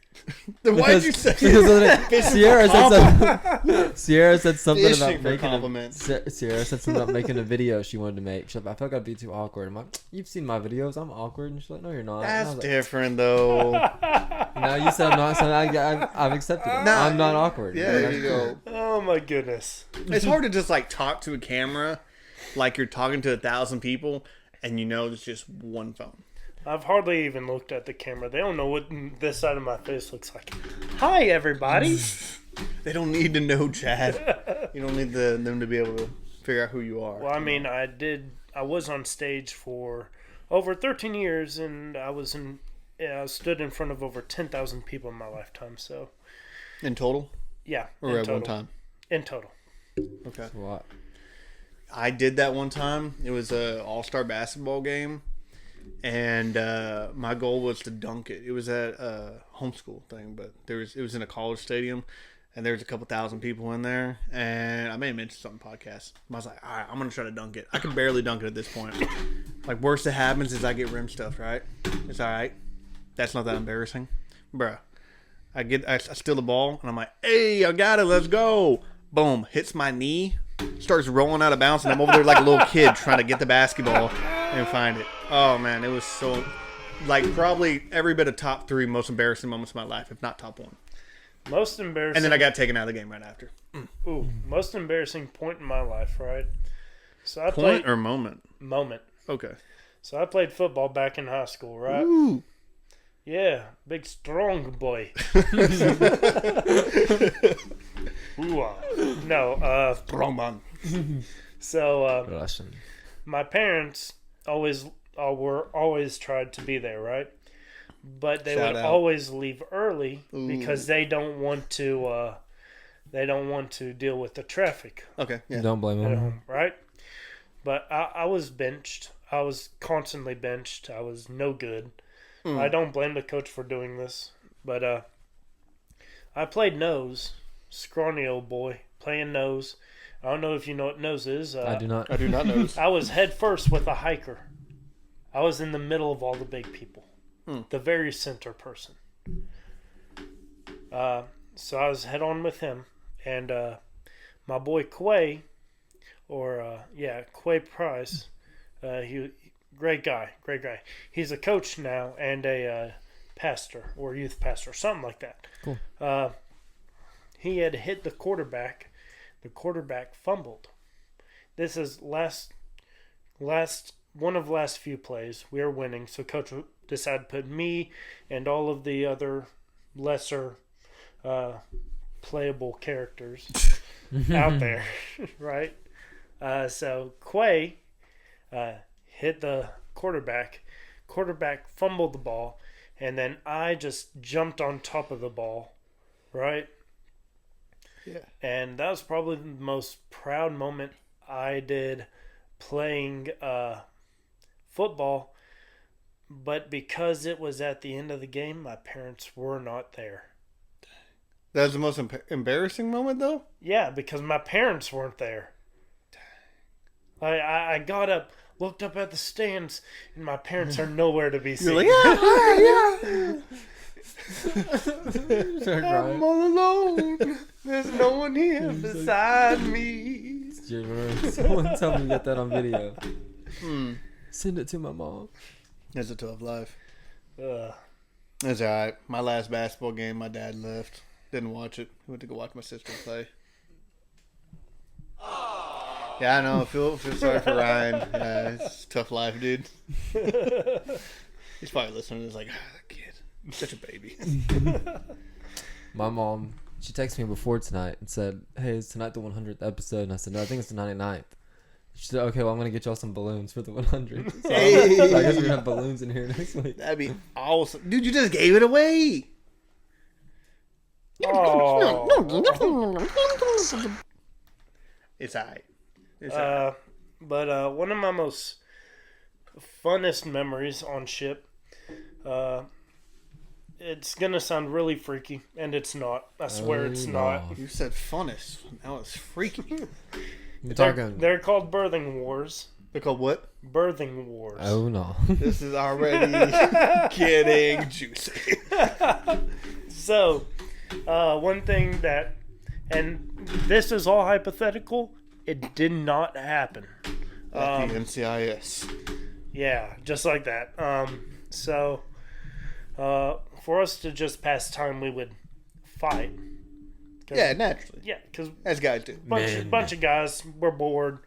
Then why'd you say because it? Sierra said Sierra said something Fishing about for making compliments. Sierra said something about making a video she wanted to make. She's like, I feel like I'd be too awkward. I'm like, you've seen my videos. I'm awkward. And she's like, no, you're not. And I That's was like, different though. now you said I'm not, so I've accepted it. Nah, I'm not awkward. Yeah, there you go. Oh my goodness. It's hard to just like talk to a camera like you're talking to 1,000 people and you know it's just one phone. I've hardly even looked at the camera. They don't know what this side of my face looks like. Hi, everybody. They don't need to know, Chad. You don't need them to be able to figure out who you are. Well, I mean, I was on stage for over 13 years, and I was in stood in front of over 10,000 people in my lifetime. So In total? yeah, Or in at total. one time? In total. Okay. That's a lot. I did that one time. It was a all-star basketball game, and my goal was to dunk it. It was at a homeschool thing, but it was in a college stadium, and there was a couple thousand people in there. And I may have mentioned something on podcast. I was like, all right, I'm gonna try to dunk it. I can barely dunk it at this point. Like, worst that happens is I get rim stuffed. Right? It's all right. That's not that embarrassing, bruh. I steal the ball, and I'm like, hey, I got it. Let's go. Boom. Hits my knee. Starts rolling out of bounds, and I'm over there like a little kid trying to get the basketball and find it. Oh, man. It was so, like, probably every bit of top 3 most embarrassing moments of my life, if not top 1. Most embarrassing. And then I got taken out of the game right after. Ooh, most embarrassing point in my life, right? So I Point played or moment? moment. Okay. So I played football back in high school, right? Ooh. Yeah, big strong boy. Ooh, no, Wrong man. so Russian. my parents were always tried to be there, right? But they Shout would out. always leave early Ooh. because they don't want to deal with the traffic Okay. Yeah. Don't blame at him. home, right? But I was benched. I was constantly benched. I was no good. I don't blame the coach for doing this, but I played nose, scrawny old boy playing nose. I don't know if you know what nose is. I do not. I do not know. I was head first with a hiker. I was in the middle of all the big people, the very center person. So I was head on with him, and my boy Quay, Quay Price, great guy. He's a coach now and a pastor or youth pastor, something like that. Cool. He had hit the quarterback. The quarterback fumbled. This is last few plays. We are winning, so coach decided to put me and all of the other lesser playable characters out there, right? So Quay hit the quarterback. Quarterback fumbled the ball, and then I just jumped on top of the ball, right? Yeah. And that was probably the most proud moment I did playing football. But because it was at the end of the game, my parents were not there. That was the most embarrassing moment, though? Yeah, because my parents weren't there. I got up, looked up at the stands, and my parents are nowhere to be seen. You're like, yeah. Start I'm crying. all alone. There's no one here beside me. Someone tell me to get that on video. Send it to my mom. It's a tough life. Ugh. It's alright. My last basketball game, my dad left. Didn't watch it. Went to go watch my sister play. Yeah, I know. Feel sorry for Ryan. Yeah, it's a tough life, dude. He's probably listening. He's like, that kid, such a baby. My mom, she texted me before tonight and said, hey, is tonight the 100th episode? And I said, no, I think it's the 99th. She said, okay, well, I'm going to get y'all some balloons for the 100th. So, Hey. so I guess we're going to have balloons in here next week. That'd be awesome, dude. You just gave it away. Oh. It's alright. It's alright. But one of my most funnest memories on ship, it's gonna sound really freaky, and it's not. I swear it's not. You said funnest. Now it's freaky. You're talking. They're called birthing wars. They're called what? Birthing wars. Oh, no. This is already getting juicy. So, one thing that, and this is all hypothetical, it did not happen. At the NCIS. Yeah, just like that. So, for us to just pass time, we would fight. Yeah, naturally. Yeah, because As guys do. bunch of guys were bored.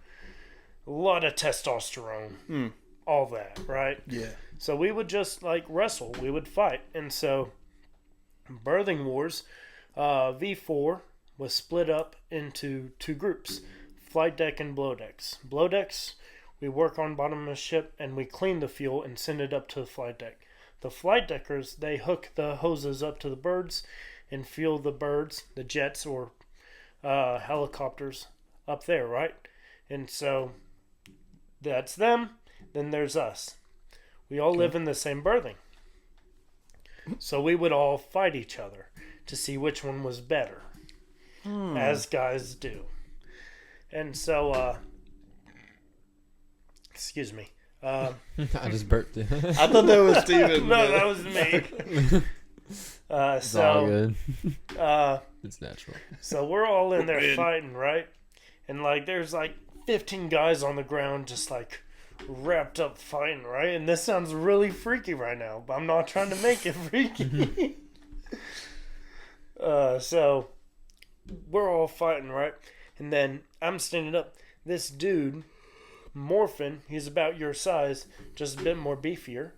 A lot of testosterone. All that, right? Yeah. So we would just like wrestle. We would fight. And so Birthing Wars, V4 was split up into 2 groups. Flight deck and blow decks. Blow decks, we work on bottom of the ship and we clean the fuel and send it up to the flight deck. The flight deckers, they hook the hoses up to the birds and fuel the birds, the jets or helicopters up there, right? And so that's them. Then there's us. We all live in the same berthing. So we would all fight each other to see which one was better, as guys do. And so, excuse me. I just burped it. I thought that was Steven. No, that was me. It's all good. Uh, It's natural. so we're all in there fighting, right? And like, there's like 15 guys on the ground just like wrapped up fighting, right? And this sounds really freaky right now, but I'm not trying to make it freaky. So we're all fighting, right? And then I'm standing up. This dude, Morphin, he's about your size, just a bit more beefier.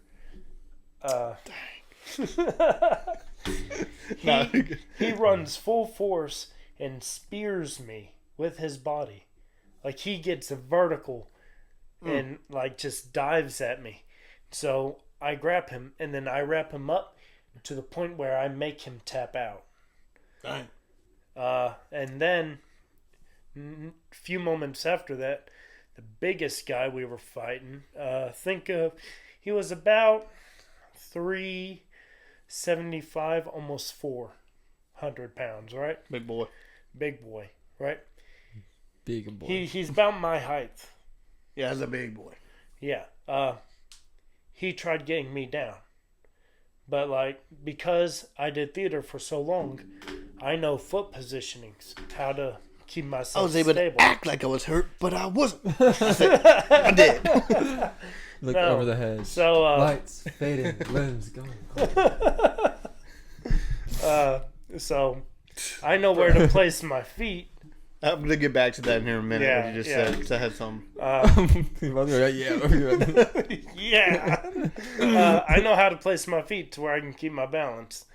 He runs full force and spears me with his body. Like, he gets vertical and like just dives at me. So I grab him and then I wrap him up to the point where I make him tap out. Dang. And then a few moments after that, the biggest guy we were fighting, he was about 375, almost 400 pounds, right? Big boy. Big boy, right? Big boy. He's about my height. Yeah, that's a big boy. Yeah. He tried getting me down. But like, because I did theater for so long, I know foot positionings, how to keep myself I was able stable. to act like I was hurt, but I wasn't. I did. Look No. over the hedge. So Lights fading, limbs going. so I know where to place my feet. I'm gonna get back to that in here in a minute. Yeah, what you just yeah. said. 'Cause I had some. Yeah. I know how to place my feet to where I can keep my balance.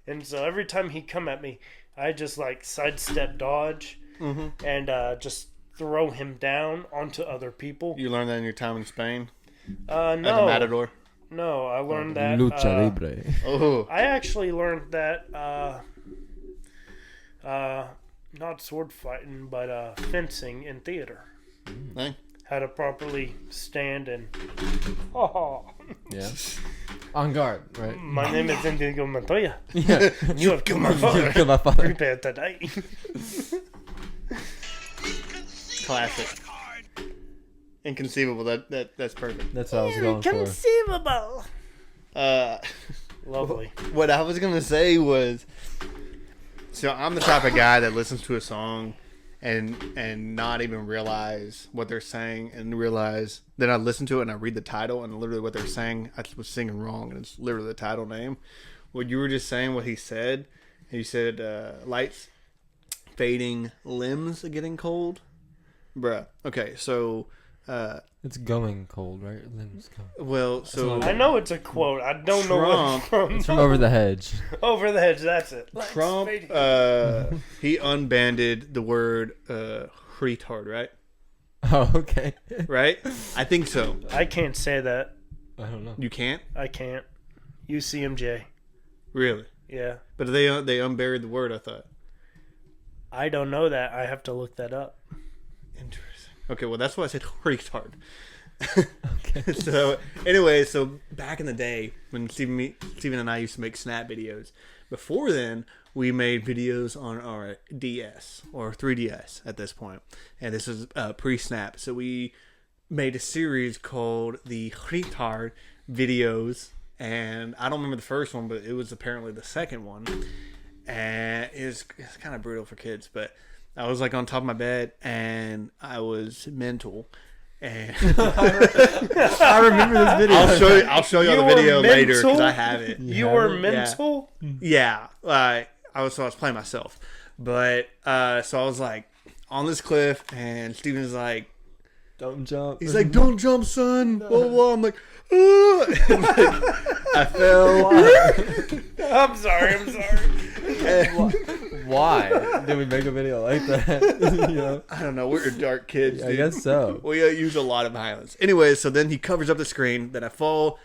And so every time he come at me, I just like sidestep dodge and just throw him down onto other people. You learned that in your time in Spain No, as a matador. no, I learned that. Lucha libre. Oh, I actually learned that not sword fighting, but fencing in theater. dang. How to properly stand and. Yeah. On guard, right? My name is Indigo Montoya. Yeah. You have killed my father. Kill my father. Prepare to die. Classic. Inconceivable. That's perfect. That's what I was going for. Inconceivable. Lovely. What I was gonna say was, so I'm the type of guy that listens to a song and not even realize what they're saying, and realize then I listen to it and I read the title and literally what they're saying I was singing wrong, and it's literally the title name. What you were just saying, what he said, he said lights fading, limbs getting cold, bruh. Okay, so It's going cold, right? Limbs going. well, so I know it's a quote. I don't know what it's from. It's from over the hedge. Over the hedge. That's it. Trump, he unbanded the word retard, right? Oh, okay. Right? I think so. I can't say that. I don't know. You can't? I can't. UCMJ. Really? Yeah. But they unburied the word, I thought. I don't know that. I have to look that up. Interesting. Okay, well, that's why I said retard. Okay. So, anyway, so back in the day when Steven and I used to make Snap videos, before then, we made videos on our DS or 3DS at this point. And this is pre-Snap. So we made a series called the Retard Videos. And I don't remember the first one, but it was apparently the second one. And it's kind of brutal for kids, but I was like on top of my bed and I was mental. And I remember this video. I'll show you You the were video later because mental? I have it. You were mental? Yeah, I was playing myself, but so I was like on this cliff, and Steven's like, Don't jump. he's like, "Don't jump, son." Blah, blah, blah. I'm like, "Ah." And, like, I fell. I'm sorry. Why did we make a video like that? You know? I don't know. We're dark kids. I Dude. guess so. We use a lot of violence. Anyway, so then he covers up the screen. Then I fall,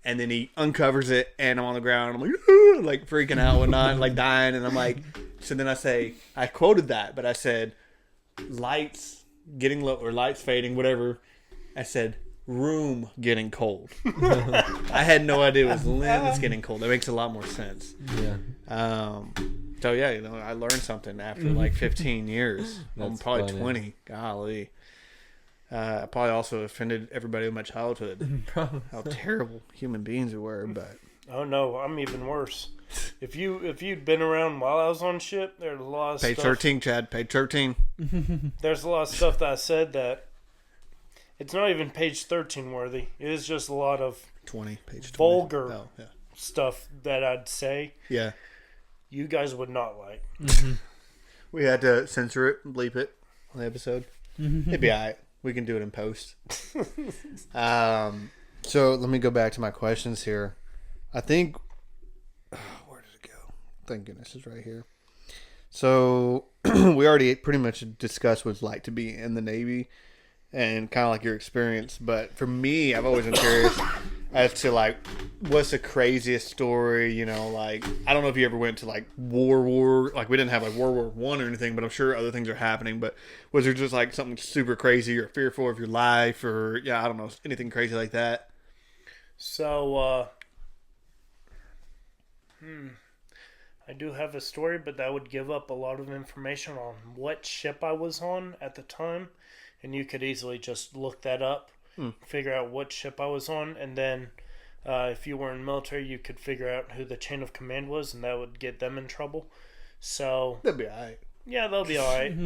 And then he uncovers it, and I'm on the ground. I'm like, "Ah," like freaking out, whatnot, like dying. And I'm like, so then I quoted that, but I said, lights getting low or lights fading, whatever. I said, room getting cold. I had no idea it was limbs getting cold. That makes a lot more sense. Yeah. So yeah, I learned something after like 15 years. I'm probably funny. 20. Golly. I probably also offended everybody in my childhood. Probably. How terrible human beings we were, but Oh no, I'm even worse. If you'd been around while I was on ship, there's a lot of page stuff. 13, Chad. Page 13. There's a lot of stuff that I said that it's not even page 13 worthy. It is just a lot of 20. Page 20. vulgar Oh, yeah. stuff that I'd say Yeah. you guys would not like. We had to censor it, bleep it on the episode. It'd be alright. We can do it in post. So let me go back to my questions here. I think, where did it go? Thank goodness it's right here. So we already pretty much discussed what it's like to be in the Navy and kind of like your experience. But for me, I've always been curious as to like, what's the craziest story, like, I don't know if you ever went to like war, like we didn't have like World War One or anything, but I'm sure other things are happening. But was there just like something super crazy or fearful of your life or, I don't know, anything crazy like that? So, I do have a story, but that would give up a lot of information on what ship I was on at the time. And you could easily just look that up, figure out what ship I was on, and then if you were in the military, you could figure out who the chain of command was, and that would get them in trouble. So That'd be alright. yeah, they'll be all right.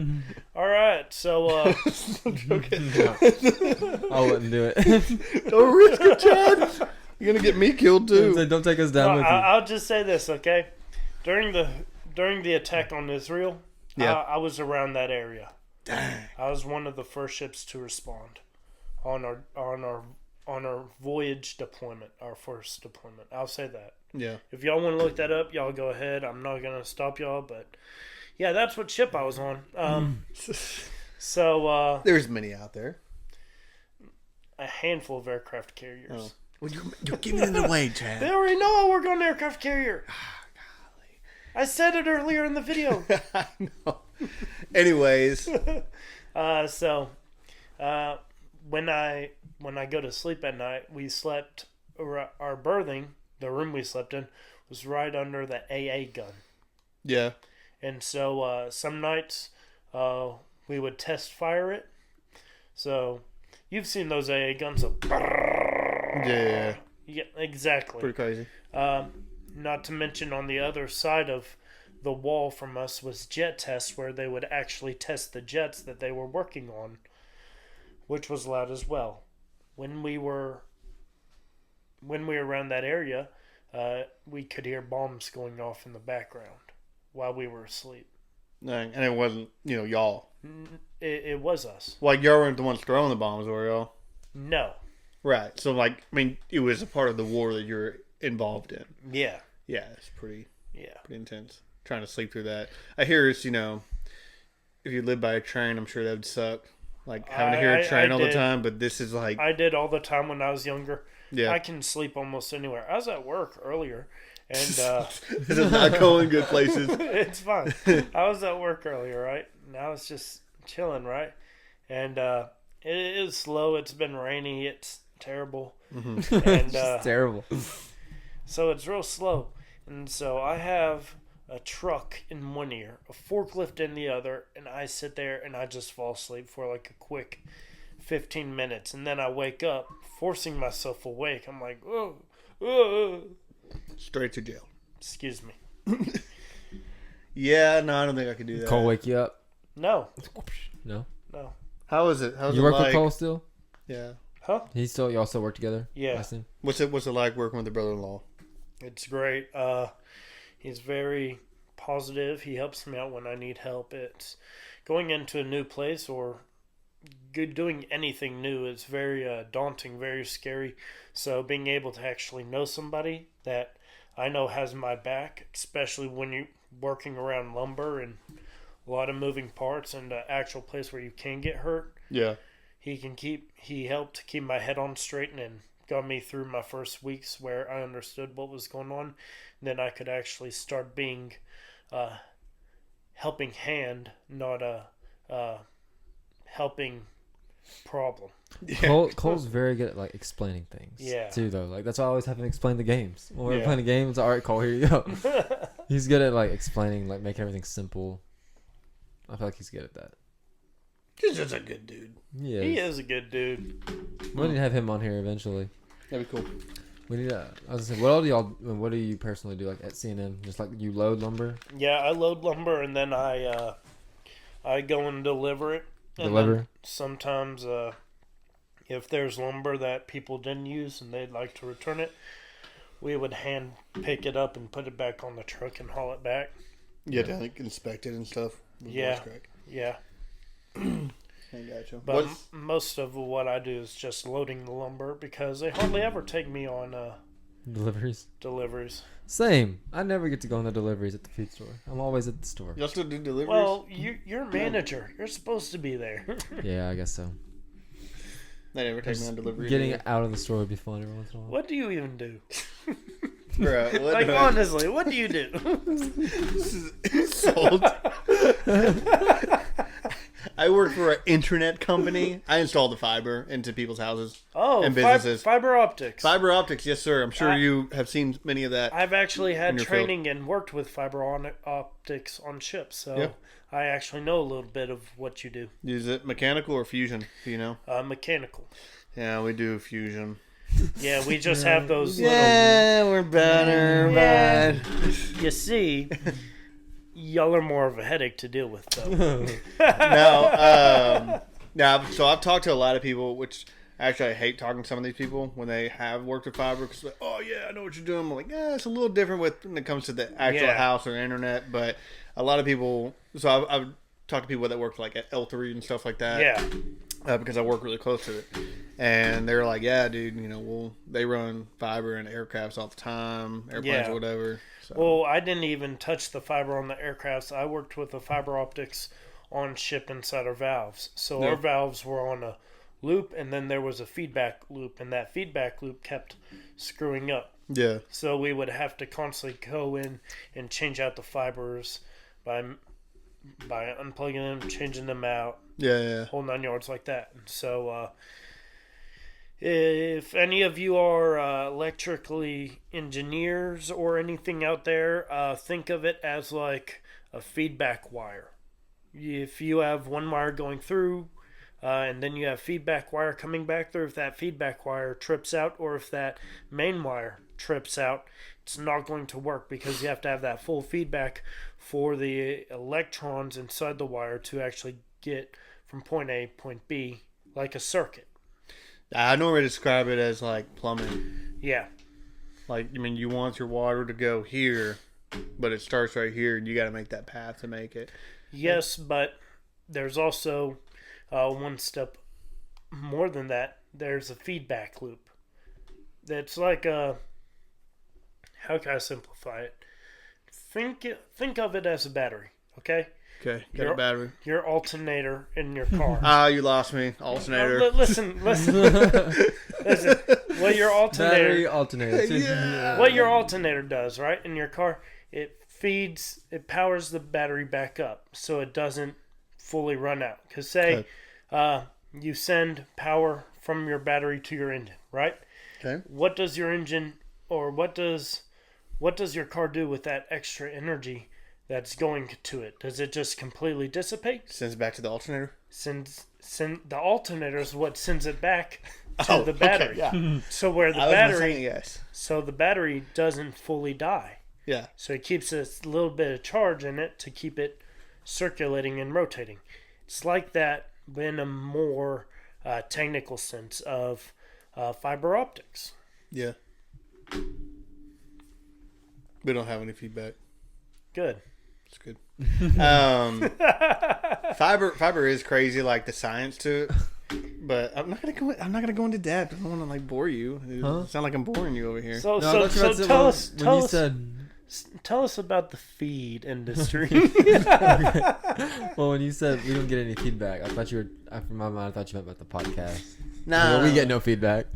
All right, so I'm joking. I wouldn't do it. Don't risk it, Chad. You're gonna get me killed too. Don't take us down with you. I'll just say this, okay? During the attack on Israel, Yeah. I was around that area. Dang. I was one of the first ships to respond on our voyage deployment, our first deployment. I'll say that. Yeah. If y'all want to look that up, y'all go ahead. I'm not gonna stop y'all, but yeah, that's what ship I was on. So There's many out there. a handful of aircraft carriers. Oh. Well, you're giving it away, Chad. They already know I work on an aircraft carrier. I said it earlier in the video. I know. Anyways. So when I go to sleep at night, we slept, our berthing, the room we slept in, was right under the AA gun. Yeah. And so some nights we would test fire it. So you've seen those AA guns. So, Yeah. yeah, exactly. Pretty crazy. Not to mention on the other side of the wall from us was jet tests where they would actually test the jets that they were working on, which was loud as well. When we were around that area, we could hear bombs going off in the background while we were asleep. Dang. And it wasn't, y'all. It was us. Like, y'all weren't the ones throwing the bombs, were y'all? No. Right. So, like, I mean, it was a part of the war that you're involved in. Yeah. Yeah, it's pretty Yeah. intense. Trying to sleep through that. I hear it's, if you live by a train, I'm sure that would suck. Like, having to hear a train all the time, but this is like... I did all the time when I was younger. Yeah. I can sleep almost anywhere. I was at work earlier, and This is not going good places. it's fine. I was at work earlier, right? Now it's just chilling, right? And it is slow. It's been rainy. It's terrible. Mm-hmm. And It's terrible. so it's real slow. And so I have a truck in one ear, a forklift in the other, and I sit there and I just fall asleep for like a quick 15 minutes. And then I wake up, forcing myself awake. I'm like, oh. Straight to jail. Excuse me. Yeah, no, I don't think I could do that. Cole wake you up? No. No. How is it? How's You it work like? with Cole still? Yeah. Huh? Y'all still work together? Yeah. I see. What's it like working with the brother-in-law? It's great. He's very positive. He helps me out when I need help. It's going into a new place or doing anything new is very daunting, very scary. So being able to actually know somebody that I know has my back, especially when you're working around lumber and a lot of moving parts and an actual place where you can get hurt. Yeah. He helped keep my head on straight and got me through my first weeks where I understood what was going on. Then I could actually start being helping hand, not a helping problem. Cole's very good at like explaining things. Yeah. Too though, like that's why I always have him explain the games. When we're Yeah. playing the games, all right, Cole, here you go. He's good at like explaining, like making everything simple. I feel like he's good at that. He's just a good dude. He is a good dude. We need to have him on here eventually. That'd be cool. We need to. I was gonna say, what do you personally do like at CNN? Just like you load lumber, Yeah, I load lumber and then I go and deliver it. And deliver. then sometimes if there's lumber that people didn't use and they'd like to return it, we would hand pick it up and put it back on the truck and haul it back. Yeah, to like inspect it and stuff. Yeah. Yeah. I gotcha. But most of what I do is just loading the lumber because they hardly ever take me on Deliveries. deliveries. Same. I never get to go on the deliveries at the feed store. I'm always at the store. Y'all still do deliveries? Well, you're a manager. You're supposed to be there. Yeah, I guess so. They never take me on delivery. Getting it out of the store would be fun every once in a while. What do you even do? Bro, what Like, do I- honestly, what do you do? This is insult. I work for an internet company. I install the fiber into people's houses. Oh, And businesses. fiber optics. Fiber optics, yes, sir. I'm sure you have seen many of that. I've actually had in your training and worked with optics on ships, so Yeah. I actually know a little bit of what you do. Is it mechanical or fusion? Do you know? Mechanical. Yeah, we do fusion. Yeah, we just have those We're better, Yeah. but You see, y'all are more of a headache to deal with, though. no. So I've talked to a lot of people, which actually I hate talking to some of these people when they have worked with fiber because like, oh yeah, I know what you're doing. I'm like, yeah, it's a little different when it comes to the actual Yeah. house or internet, but a lot of people. So I've talked to people that work like at L3 and stuff like that. Yeah. Because I work really close to it. And they're like, yeah, dude, they run fiber in aircrafts all the time, airplanes Yeah. or whatever. So. Well, I didn't even touch the fiber on the aircrafts. I worked with the fiber optics on ship inside our valves. So Yeah. our valves were on a loop, and then there was a feedback loop, and that feedback loop kept screwing up. Yeah. So we would have to constantly go in and change out the fibers by unplugging them, changing them out, Yeah. whole 9 yards like that. So if any of you are electrically engineers or anything out there, think of it as like a feedback wire. If you have one wire going through and then you have feedback wire coming back through, if that feedback wire trips out or if that main wire trips out, it's not going to work because you have to have that full feedback for the electrons inside the wire to actually get from point A to point B like a circuit. I normally describe it as like plumbing. Yeah. Like, you want your water to go here, but it starts right here, and you got to make that path to make it. Yes, but there's also one step more than that. There's a feedback loop. That's like a... How can I simplify it? Think of it as a battery, okay? Okay, got a battery. Your alternator in your car. Ah, you lost me. Alternator. Listen. Listen. What your Battery alternator... alternator. Yeah. What your alternator does, right, in your car, it powers the battery back up so it doesn't fully run out. Because say you send power from your battery to your engine, right? Okay. What does your engine, or what does your car do with that extra energy that's going to it? Does it just completely dissipate? Sends it back to the alternator. The alternator is what sends it back to the battery. Okay, yeah. So where the I was battery... saying yes. So the battery doesn't fully die. Yeah. So it keeps a little bit of charge in it to keep it circulating and rotating. It's like that, but in a more technical sense of fiber optics. Yeah. We don't have any feedback. Good. It's good. Fiber is crazy, like the science to it. But I'm not gonna go into depth. I don't want to like bore you. It sound like I'm boring you over here. So No, tell us tell us about the feed industry. Well, when you said we don't get any feedback, I thought you were. From my mind, I thought you meant about the podcast. Nah, Well, we get no feedback.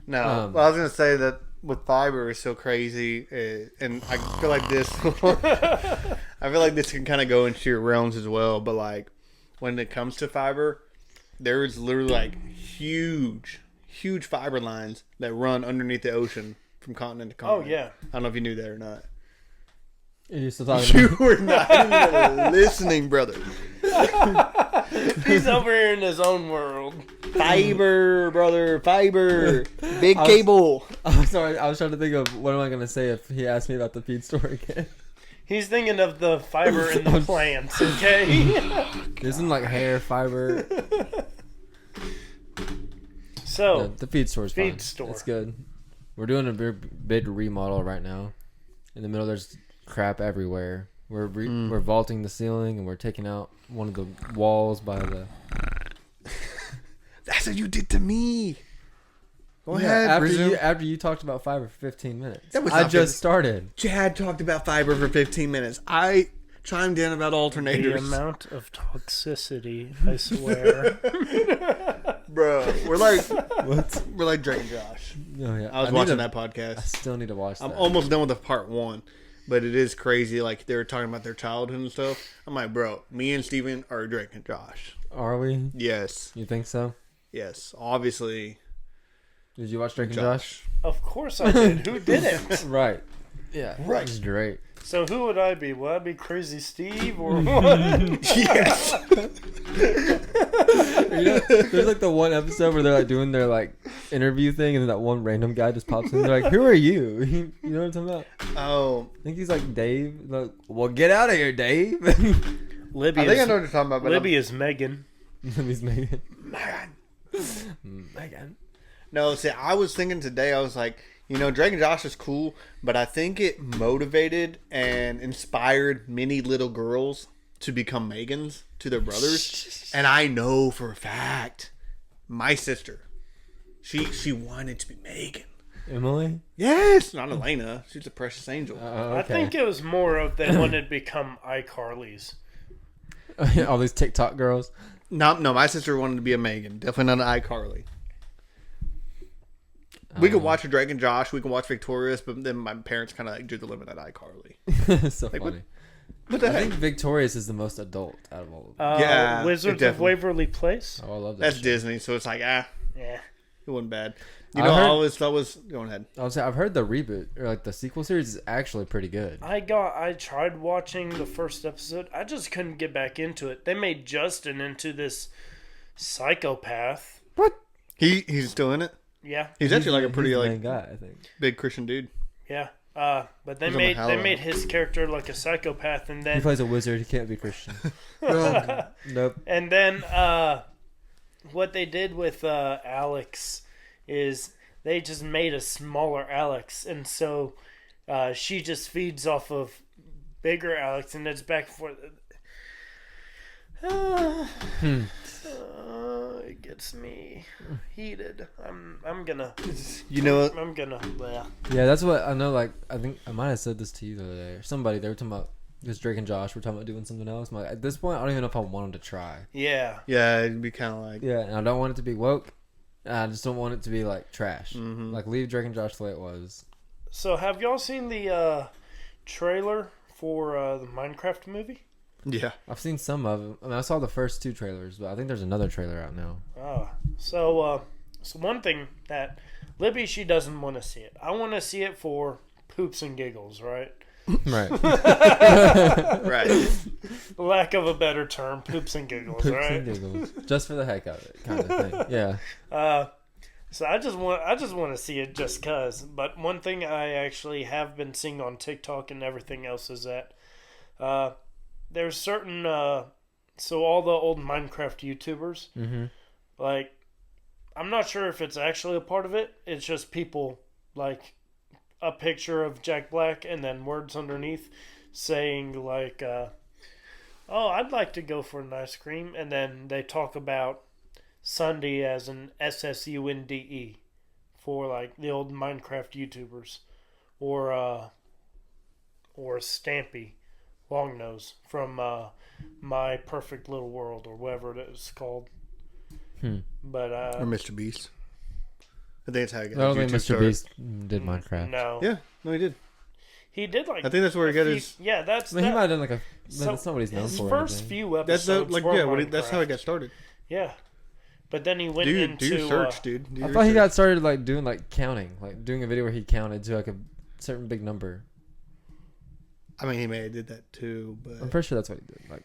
No, well, I was gonna say that with fiber is so crazy, and I feel like this. I feel like this can kind of go into your realms as well. But like when it comes to fiber, there is literally like huge fiber lines that run underneath the ocean from continent to continent. Oh yeah. I don't know if you knew that or not. You're still talking You about were not even listening, brother. He's over here in his own world. Fiber, brother, fiber. Big cable. I'm sorry, I was trying to think of what am I going to say if he asked me about the feed store again. He's thinking of the fiber in the plants, okay? Isn't like hair fiber. So, The feed store's fine. Feed store. It's good. We're doing a big remodel right now. In the middle, there's crap everywhere. We're vaulting the ceiling and we're taking out one of the walls by the. That's what you did to me. Go ahead, after you talked about fiber for 15 minutes. That was I not just started. Chad talked about fiber for 15 minutes. I chimed in about the alternators. amount of toxicity, I swear. Bro, we're like What? we're like Drake and Josh. Oh, yeah. I was watching that podcast. I still need to watch that. I'm almost done with the part 1, but it is crazy. Like they were talking about their childhood and stuff. I'm like, bro, me and Steven are Drake and Josh. Are we? Yes, You think so? yes, obviously. Did you watch Drake and Josh? Of course I did. Who didn't? Right. Yeah. Right. It's great. So who would I be? Would I be Crazy Steve or what? Yes. You know, there's like the one episode where they're like doing their like interview thing, and then that one random guy just pops in. They're like, "Who are you?" You know what I'm talking about? Oh, I think he's like Dave. Like, well, get out of here, Dave. Libby I think I is, know what you're talking about. But Libby is Megan. He's Megan. Man. Megan. No, see, I was thinking today, I was like, you know, Drake and Josh is cool, but I think it motivated and inspired many little girls to become Megans to their brothers. And I know for a fact, my sister, she wanted to be Megan. Emily. Yes, not Elena. She's a precious angel. Okay. I think it was more of they wanted to become iCarly's. All these TikTok girls. No, my sister wanted to be a Megan. Definitely not an iCarly. We could watch a Drake and Josh. We can watch Victorious, but then my parents kind of like drew the limit at iCarly. It's so Like, funny. What the I heck? think Victorious is the most adult out of all of them. Yeah, Wizards it of definitely- Waverly Place. Oh, I love that. That's shit. Disney, so it's like, Yeah. it wasn't bad. You I know, I heard- always thought was going ahead. I've heard the reboot or like the sequel series is actually pretty good. I tried watching the first episode. I just couldn't get back into it. They made Justin into this psychopath. What? He's still in it. Yeah, He's actually like a pretty He's the like main guy, I think. big Christian dude. yeah. But they He's on the made Halloween. his character like a psychopath, and He then plays a wizard. He can't be Christian. Nope. and then what they did with Alex is they just made a smaller Alex, and so she just feeds off of bigger Alex, and it's back and forth. It gets me heated. I'm gonna. You know what? I'm gonna. Well, Yeah, that's what I know. Like, I think I might have said this to you the other day or somebody. They were talking about this Drake and Josh. Were talking about doing something else. I'm like, at this point, I don't even know if I want them to try. yeah. Yeah, it'd be kind of like Yeah, and I don't want it to be woke. And I just don't want it to be like trash. Mhm. Like, leave Drake and Josh the way it was. So have y'all seen the trailer for the Minecraft movie? yeah. I've seen some of them. I mean, I saw the first 2 trailers, but I think there's another trailer out now. So one thing that Libby, she doesn't want to see it. I want to see it for poops and giggles, right? Right. Right. Lack of a better term, poops and giggles, Poops right? and giggles. Just for the heck of it, kind of thing. Yeah. So I just want to see it just cause. But one thing I actually have been seeing on TikTok and everything else is that there's certain so all the old Minecraft YouTubers, Mm-hmm. like, I'm not sure if it's actually a part of it. It's just people like a picture of Jack Black and then words underneath saying like, "Oh, I'd like to go for an ice cream," and then they talk about Sunday as an SSUNDE for like the old Minecraft YouTubers, or Stampy Longnose from My Perfect Little World or whatever it is called. But Or Mr. Beast. I think that's how he I got don't his think YouTube Mr. start. Beast did Minecraft. No. Yeah, no, he did. He did like. I think that's where he got few- his. Yeah, that's. I mean, he that- might have done like a. so That's not what he's known his for. or first anything. few That's the, episodes like were yeah. That's how he Minecraft. got started. Yeah, but then he went Do into. your search, dude. Do I your thought he search. got started like doing like counting, like doing a video where he counted to like a certain big number. I mean, he may have did that too, but I'm pretty sure that's what he did. Like,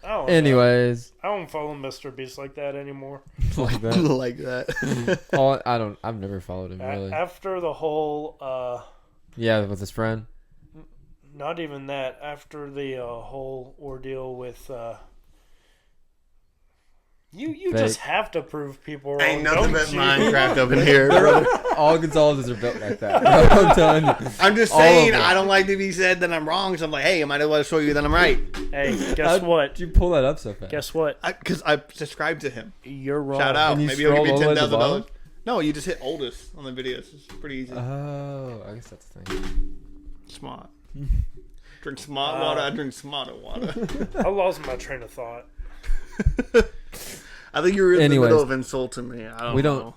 I don't know. anyways, I don't follow Mr. Beast like that anymore. like that. like that. I've never followed him really. After the whole, Yeah, with his friend. not even that. After the whole ordeal with. You Fake. just have to prove people wrong. Ain't nothing don't but you? Minecraft up in here, brother. All Gonzalez's are built like that. I'm telling you. I'm just All saying, of them. I don't like to be said that I'm wrong, so I'm like, hey, I might as well show you that I'm right. Hey, guess How'd what? you pull that up so fast? Guess what? Because I subscribed to him. You're wrong. Shout out. And you Maybe he'll give me scroll all the way to the $10,000. bottom? No, you just hit oldest on the videos. It's pretty easy. Oh, I guess that's the thing. Smart. Drink smart water. I drink smarter water. I lost my train of thought. I think you were in Anyways. the middle of insulting me. I don't We know.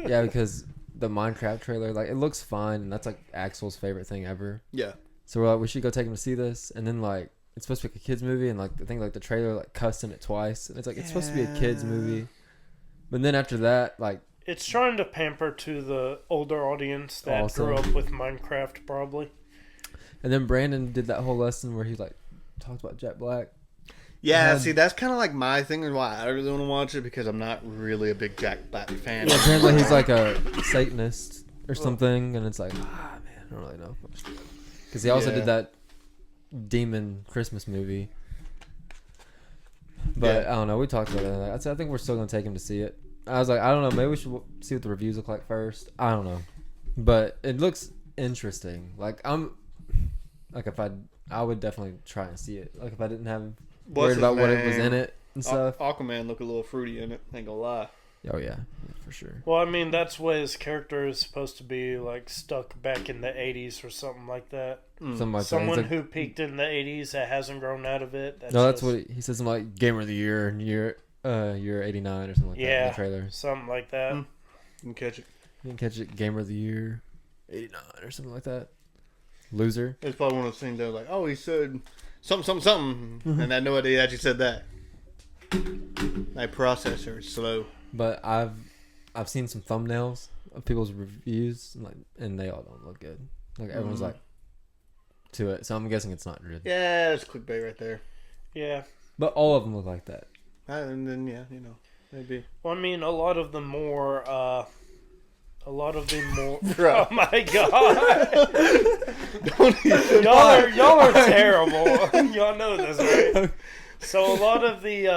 Yeah, because the Minecraft trailer, like, it looks fine, and that's like Axel's favorite thing ever. Yeah. So we're like, we should go take him to see this, and then like, it's supposed to be like a kids movie, and like I think like the trailer like cussed in it twice, and it's like it's supposed to be a kids movie, but then after that, like, It's trying to pamper to the older audience that Also. grew up with Minecraft, probably. and then Brandon did that whole lesson where he like talked about Jack Black. Yeah, had- see, that's kind of like my thing and why I really want to watch it because I'm not really a big Jack Black fan. Yeah, apparently he's like a Satanist or something, and it's like, man, I don't really know. Because he also Yeah. did that demon Christmas movie. But Yeah. I don't know. We talked about it. I think we're still gonna take him to see it. I was like, I don't know. Maybe we should see what the reviews look like first. I don't know, but it looks interesting. Like if I would definitely try and see it. Like if I didn't have What's worried his about what it was name? in it and stuff. Aquaman look a little fruity in it. Ain't gonna lie. Oh yeah, for sure. Well, I mean, that's what his character is supposed to be, like, stuck back in the 80s or something like that. Something like Someone that. He's like, who peaked in the 80s that hasn't grown out of it. no, that's what he says. Something like Gamer of the Year and year 89 or something like that in Yeah, the trailer. something like that. Mm. You can catch it. You can catch it. Gamer of the Year 89 or something like that. Loser. It's probably one of those things that was like, oh, he said something, and I know he actually said that. My processor is slow. But I've seen some thumbnails of people's reviews, and they all don't look good. Like everyone's like to it, so I'm guessing it's not good. Yeah, that's clickbait right there. Yeah. But all of them look like that. And then maybe. Well, I mean, a lot of the more. Bro. Oh my god! Don't even. y'all are terrible. Y'all know this, right? So a lot of the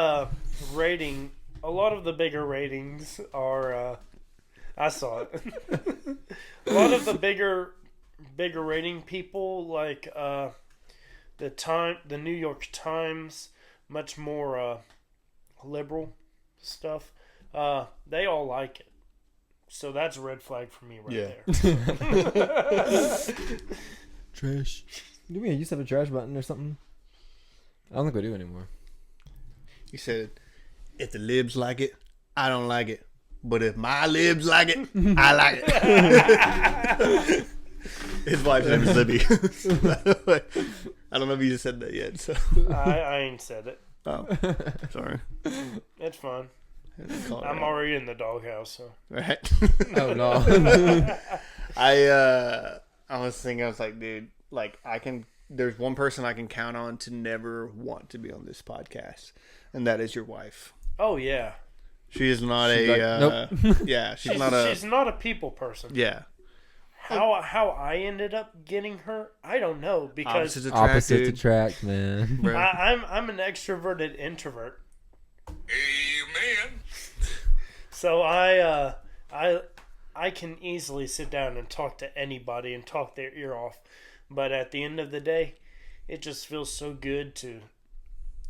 a lot of the bigger ratings are. I saw it. A lot of the bigger rating people, like the New York Times, much more liberal stuff. They all like it. So that's a red flag for me right there. Trash. Do we used to have a trash button or something? I don't think we do anymore. He said, if the libs like it, I don't like it. But if my libs like it, I like it. His wife's name is Libby. I don't know if you just said that yet. So I ain't said it. oh, sorry. It's fine. Call it I'm out. already in the doghouse, so. Right. Oh no. I was thinking, I was like, dude, like there's one person I can count on to never want to be on this podcast, and that is your wife. Oh yeah. She is not She's a like, nope. yeah, she's She's not a people person. yeah. How I ended up getting her, I don't know, because Opposites attract, Opposites dude. attract, man. Bro. I'm an extroverted introvert. Amen. So I can easily sit down and talk to anybody and talk their ear off, but at the end of the day, it just feels so good to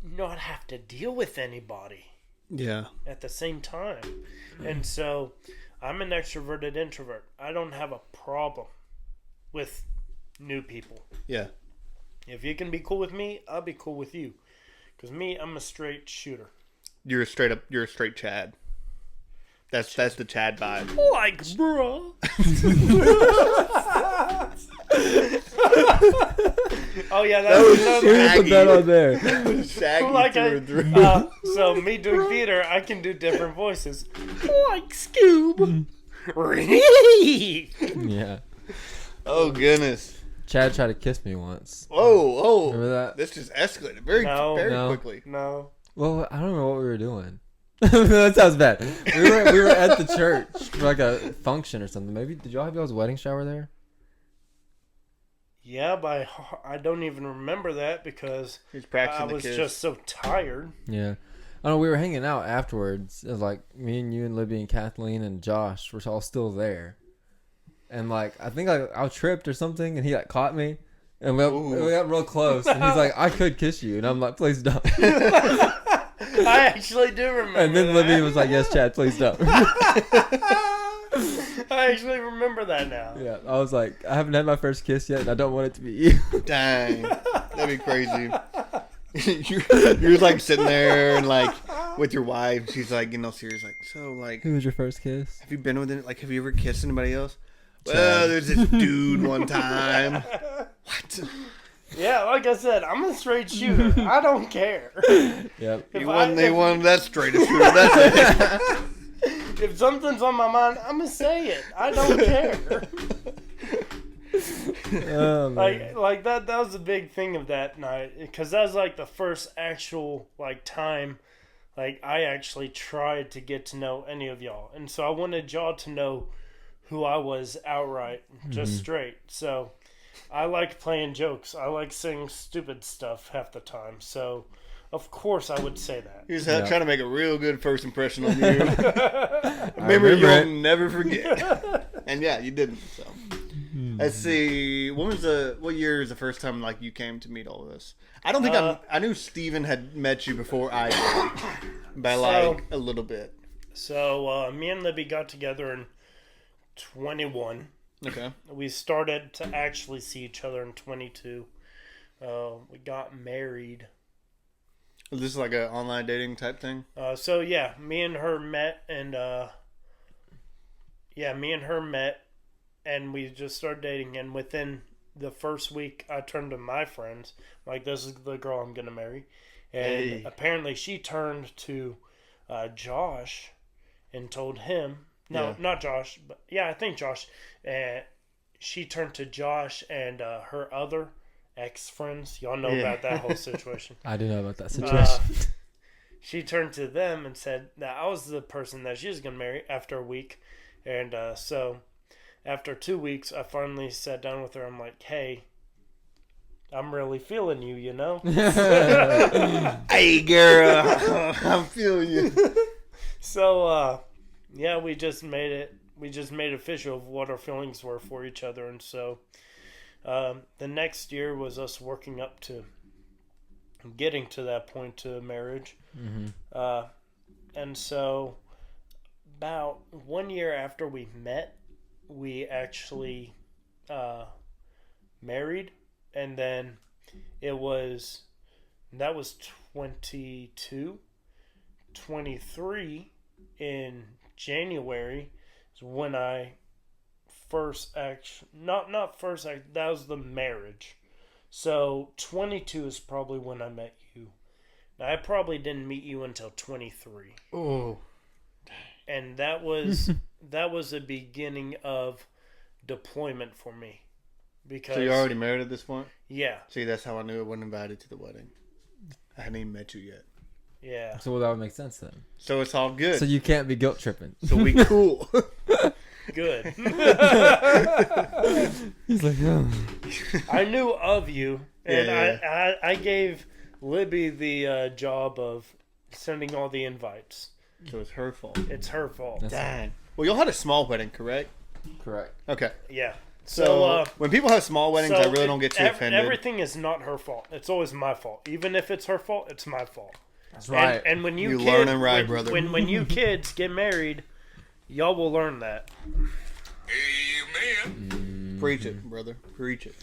not have to deal with anybody Yeah. at the same time. And so I'm an extroverted introvert. I don't have a problem with new people. Yeah. If you can be cool with me, I'll be cool with you. Because me, I'm a straight shooter. You're a straight Chad. That's the Chad vibe. Like, bro. Oh yeah, that was Put that on there. Shaggy like through and through. so me doing theater, I can do different voices. Like Scoob. Yeah. Oh goodness. Chad tried to kiss me once. Oh. Remember that? This just escalated very No. quickly. No. Well, I don't know what we were doing. That sounds bad. We were at the church for like a function or something. Maybe did y'all have y'all's wedding shower there? Yeah, but I don't even remember that because He's I practicing the was kiss. just so tired. Yeah. I don't know, we were hanging out afterwards. It was like me and you and Libby and Kathleen and Josh were all still there. And like I think I tripped or something and he like caught me. And we got real close and he's like, I could kiss you. And I'm like, please don't. I actually do remember And then that. Libby was like, yes, Chad, please don't. I actually remember that now. Yeah, I was like, I haven't had my first kiss yet and I don't want it to be you. Dang, that'd be crazy. you're like sitting there and like with your wife. She's like, serious. Like, so like, Who was your first kiss? have you been with it? Like, have you ever kissed anybody else? Chad. Well, there's this dude one time. What? Yeah, like I said, I'm a straight shooter. I don't care. Yep. If He I- won that straight shooter. That's it. If something's on my mind, I'm gonna say it. I don't care. Oh, man. like that was the big thing of that night because that was like the first actual like time like I actually tried to get to know any of y'all, and so I wanted y'all to know who I was outright, just straight. So I liked playing jokes. I like saying stupid stuff half the time. So of course I would say that. He was Yeah. trying to make a real good first impression on you. Remember, remember you'll it. never forget. And yeah, you didn't. So let's see. What year is the first time like you came to meet all of us? I don't think I knew Steven had met you before I did, by like a little bit. So me and Libby got together in 21. Okay. We started to actually see each other in 22. We got married. Is this like an online dating type thing? So yeah, me and her met, and we just started dating. And within the first week, I turned to my friends like, "This is the girl I'm gonna marry." And apparently, she turned to Josh and told him. No, Yeah. not Josh, but yeah, I think Josh. And she turned to Josh and her other ex-friends. Y'all know about that whole situation. I do know about that situation. She turned to them and said that I was the person that she was going to marry after a week. And so after 2 weeks, I finally sat down with her. I'm like, hey, I'm really feeling you, you know? Hey, girl, I'm feeling you. So, yeah, we just made it official of what our feelings were for each other. And so the next year was us working up to getting to that point to marriage. Mm-hmm. And so about 1 year after we met, we actually married. And then that was 22, 23 in January is when I first that was the marriage. So 22 is probably when I met you. Now I probably didn't meet you until 23. Oh. And that was the beginning of deployment for me. Because So you're already married at this point? yeah. See, that's how I knew I wasn't invited to the wedding. I hadn't even met you yet. Yeah. So that would make sense then. So it's all good. So you can't be guilt tripping. So we cool. Good. He's like, oh. I knew of you, and Yeah. I gave Libby the job of sending all the invites. So it's her fault. It's her fault. That's Dang. Well, y'all had a small wedding, correct? correct. Okay. Yeah. So So when people have small weddings, I really don't get too offended. Everything is not her fault. It's always my fault. Even if it's her fault, it's my fault. That's right. And when you You kids, learning right, brother. When you kids get married, y'all will learn that. Amen. Preach it, brother. Preach it.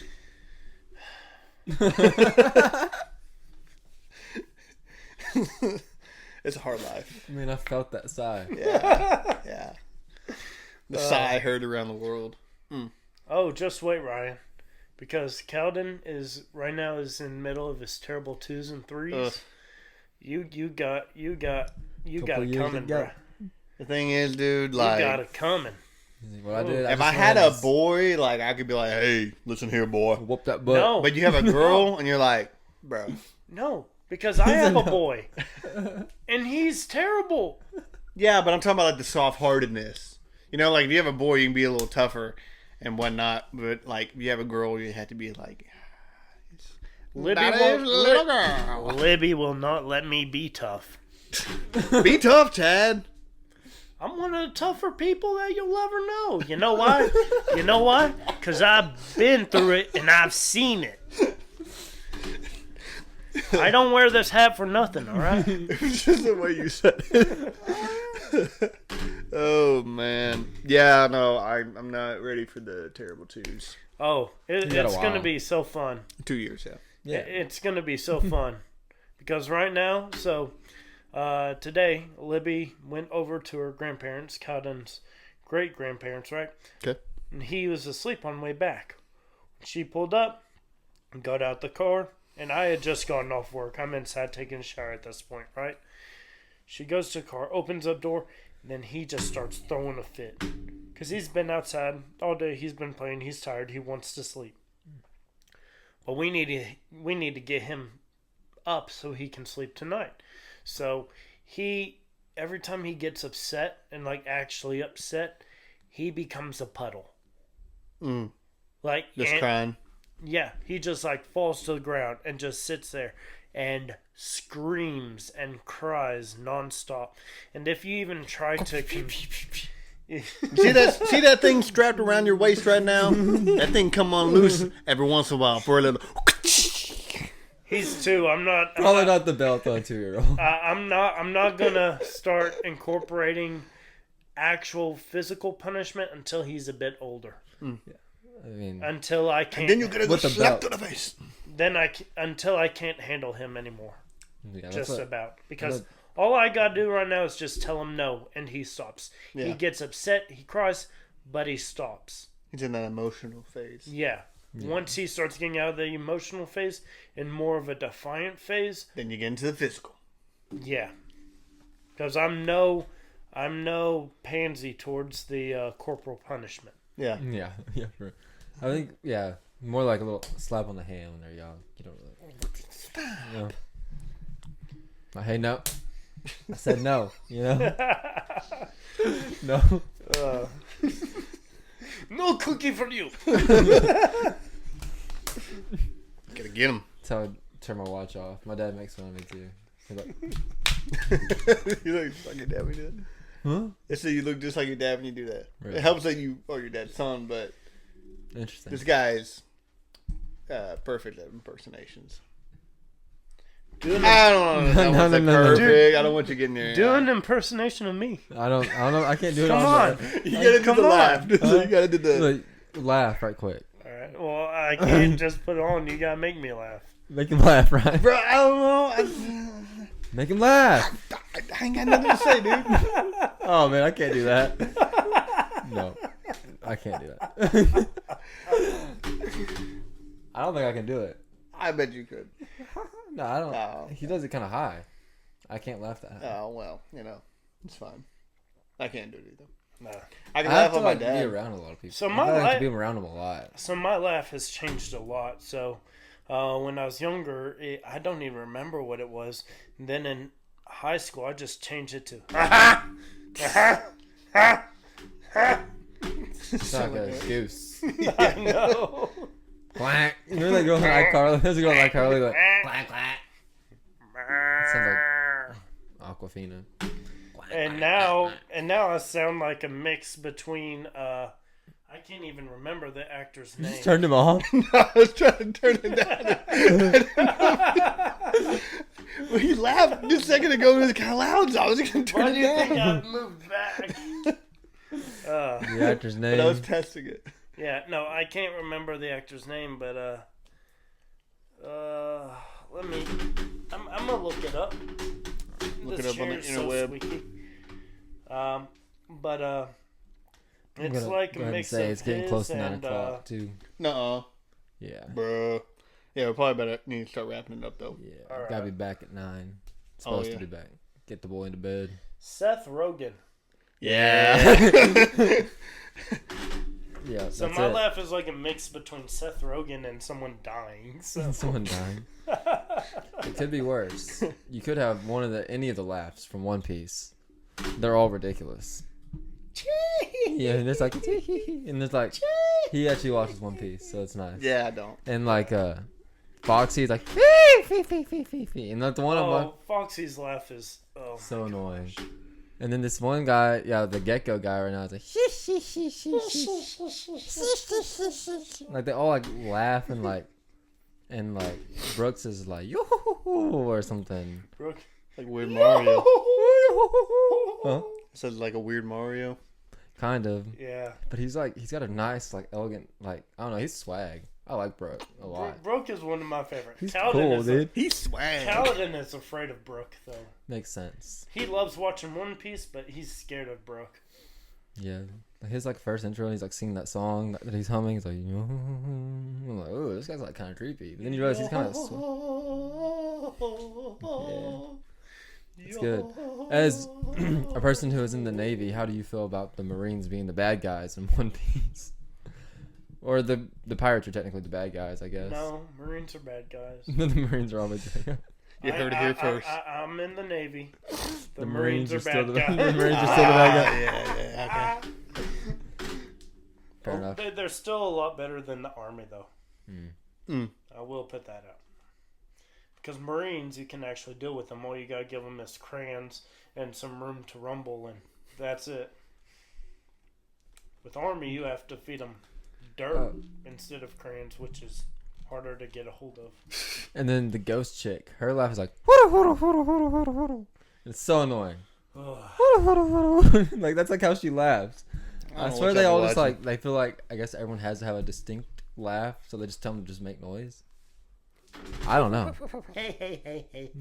It's a hard life. I mean, I felt that sigh. Yeah. The sigh heard around the world. Oh, just wait, Ryan, because Calden is right now is in the middle of his terrible 2s and 3s. Ugh. You got Couple it years coming, to go. bro. The thing is, dude, You like, got it coming. What I did, if I had a boy, like, I could be like, hey, listen here, boy. whoop that butt. No, But you have a girl, and you're like, bro. no, because I have a boy, and he's terrible. Yeah, but I'm talking about, like, the soft-heartedness. You know, like, if you have a boy, you can be a little tougher and whatnot. But, like, if you have a girl, you have to be like, Libby will not let me be tough. be tough, Chad. I'm one of the tougher people that you'll ever know. You know why? You know why? Because I've been through it and I've seen it. I don't wear this hat for nothing, all right? It's just the way you said it. Oh, man. Yeah, no, I'm not ready for the terrible 2s. Oh, got a it's going to while. be so fun. 2 years, yeah. Yeah. It's going to be so fun. Because right now, today, Libby went over to her grandparents, Cowden's great-grandparents, right? Okay. And he was asleep on the way back. She pulled up, got out the car, and I had just gotten off work. I'm inside taking a shower at this point, right? She goes to the car, opens up door, and then he just starts throwing a fit. Because he's been outside all day. He's been playing. He's tired. He wants to sleep. But we need to get him up so he can sleep tonight. So every time he gets upset and like actually upset, he becomes a puddle. Like Just crying. Yeah, he just like falls to the ground and just sits there and screams and cries nonstop. And if you even try to See that thing strapped around your waist right now? That thing come on loose every once in a while for a little. He's 2. I'm Probably not the belt on 2-year-old. I'm not gonna start incorporating actual physical punishment until he's a bit older. I mean, Until I can't. And then you get a With the slap belt. to the face. Until I can't handle him anymore. yeah, Just that's about, because all I gotta do right now is just tell him no, and he stops. Yeah. He gets upset, he cries, but he stops. He's in that emotional phase. Yeah. Once he starts getting out of the emotional phase and more of a defiant phase, Then you get into the physical. yeah. Because I'm no pansy towards the corporal punishment. Yeah. yeah. I think, more like a little slap on the hand when they're young. You don't really. You know? Like, hey, no. I said no. You know. No. No cookie for you. Gotta get him. That's how I turn my watch off. My dad makes fun of me too. He's like, You look just like your dad when you do that. huh? They say you look just like your dad when you do that. Really? It helps that you are your dad's son, but Interesting. this guy's perfect at impersonations. Doing I don't know. No, That no, one's no, no. perfect. I don't want you getting there. an impersonation of me. I don't know. I can't do it. Come on. on. You gotta do Come the on. laugh. So you gotta do the. Like, laugh right quick. All right. Well, I can't just put it on. You gotta make me laugh. Make him laugh, right? Bro, I don't know. Make him laugh. I ain't got nothing to say, dude. Oh man, I can't do that. No, I can't do that. I don't think I can do it. I bet you could. No, I don't. Oh. He does it kind of high. I can't laugh that high. Oh well, it's fine. I can't do it either. Nah. I can I have laugh to on my like, be dad. around a lot of people. So I my feel like I life- have to be around them a lot. So my laugh has changed a lot. So when I was younger, I don't even remember what it was. And then in high school, I just changed it to It's like a goose. I know. Quack. You know that girl like Carly? There's a girl like Carly like quack quack. Sounds like Aquafina. And now I sound like a mix between I can't even remember the actor's You name. just turned him off. I was trying to turn it down. When you laughed just a second ago, it was kind of loud, so I was going to turn Why it do you think down. I moved back? The actor's But I was name. testing it. Yeah, no, I can't remember the actor's name, but I'm gonna look it up. Look it This up on the chair is so interweb. squeaky. But I'm it's gonna like go a ahead and mix say of it's getting his close to 9 and o'clock too. Nuh-uh. Yeah. Bruh. Yeah, we probably better need to start wrapping it up, though. Yeah. All Gotta right. be back at 9. Supposed yeah. to be back. Get the boy into bed. Seth Rogen. Yeah. Yeah. So that's my it. laugh is like a mix between Seth Rogen and someone dying. So. Someone dying. It could be worse. You could have any of the laughs from One Piece. They're all ridiculous. Yeah, and there's like, and there's like, he actually watches One Piece, so it's nice. Yeah, I don't. And like, Foxy's like, and that's the one I'm like, Oh, Foxy's laugh is so annoying. And then this one guy, the gecko guy right now is like, like they all like laugh and like Brooks is like yo or something. Brooke. Like Weird Mario. Huh? So it's like a Weird Mario. Kind of. Yeah. But he's got a nice, like, elegant, like, I don't know, he's swag. I like Brooke a lot. Brooke is one of my favorites. He's Kaladin cool, is dude. He's swag. Kaladin is afraid of Brooke, though. Makes sense. He loves watching One Piece, but he's scared of Brooke. Yeah. Like his, like, first intro, he's, like, singing that song that he's humming. He's like, I'm like, oh, this guy's, like, kind of creepy. But then you realize he's kind of... It's good. As a person who is in the Navy, how do you feel about the Marines being the bad guys in One Piece? Or the pirates are technically the bad guys, I guess. No, Marines are bad guys. The Marines are always bad guys. You heard it here first. I'm in the Navy. The Marines Marines are are still bad the guys. the Marines are still the bad guys. Yeah, okay. Fair enough. They're still a lot better than the Army, though. Mm. I will put that out. Because Marines, you can actually deal with them. All you gotta give them is crayons and some room to rumble, and that's it. With Army, you have to feed them dirt instead of crayons, which is harder to get a hold of. And then the ghost chick, her laugh is like, it's so annoying. Like, that's like how she laughs. I swear they all just like, they feel like, I guess everyone has to have a distinct laugh, so they just tell them to just make noise. I don't know. Hey.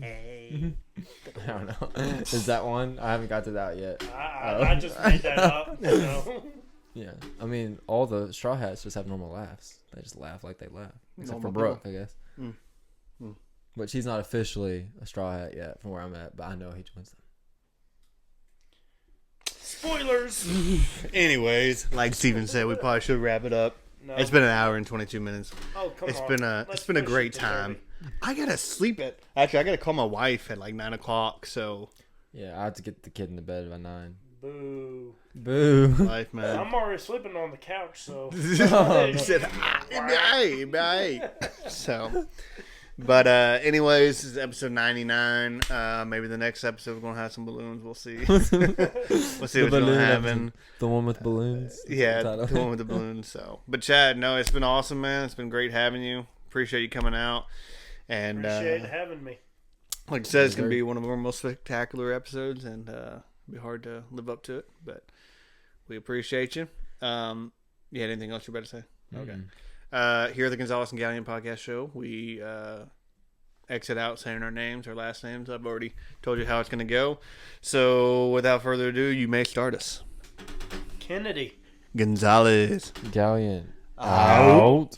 I don't know. Is that one? I haven't got to that yet. I just made that up. So. Yeah. I mean, all the Straw Hats just have normal laughs. They just laugh like they laugh. Except for Normal Brooke, people. I guess. Mm. But she's not officially a Straw Hat yet from where I'm at, but I know he joins them. Spoilers! Anyways, like Steven said, we probably should wrap it up. No. It's been an hour and 22 minutes. Oh, come It's on. been Let's a push great it to time. 30. I gotta sleep at. Actually, I gotta call my wife at like 9 o'clock. So, Yeah, I have to get the kid in the bed by 9. Boo. Boo. life, man. I'm already sleeping on the couch, so. He said, bye. So, but anyways, this is episode 99. Maybe the next episode we're gonna have some balloons. We'll see. We'll see what's gonna happen. The one with balloons. Yeah, the one with the balloons. So, but Chad, no, it's been awesome, man. It's been great having you. Appreciate you coming out. And Appreciate having me. like I said, it's gonna be one of our most spectacular episodes, and it'll be hard to live up to it. But we appreciate you. You had anything else you better say? Okay. Here at the Gonzalez Galyean podcast show, we exit out saying our names, our last names. I've already told you how it's going to go. So without further ado, you may start us. Kennedy. Gonzalez Galyean. out.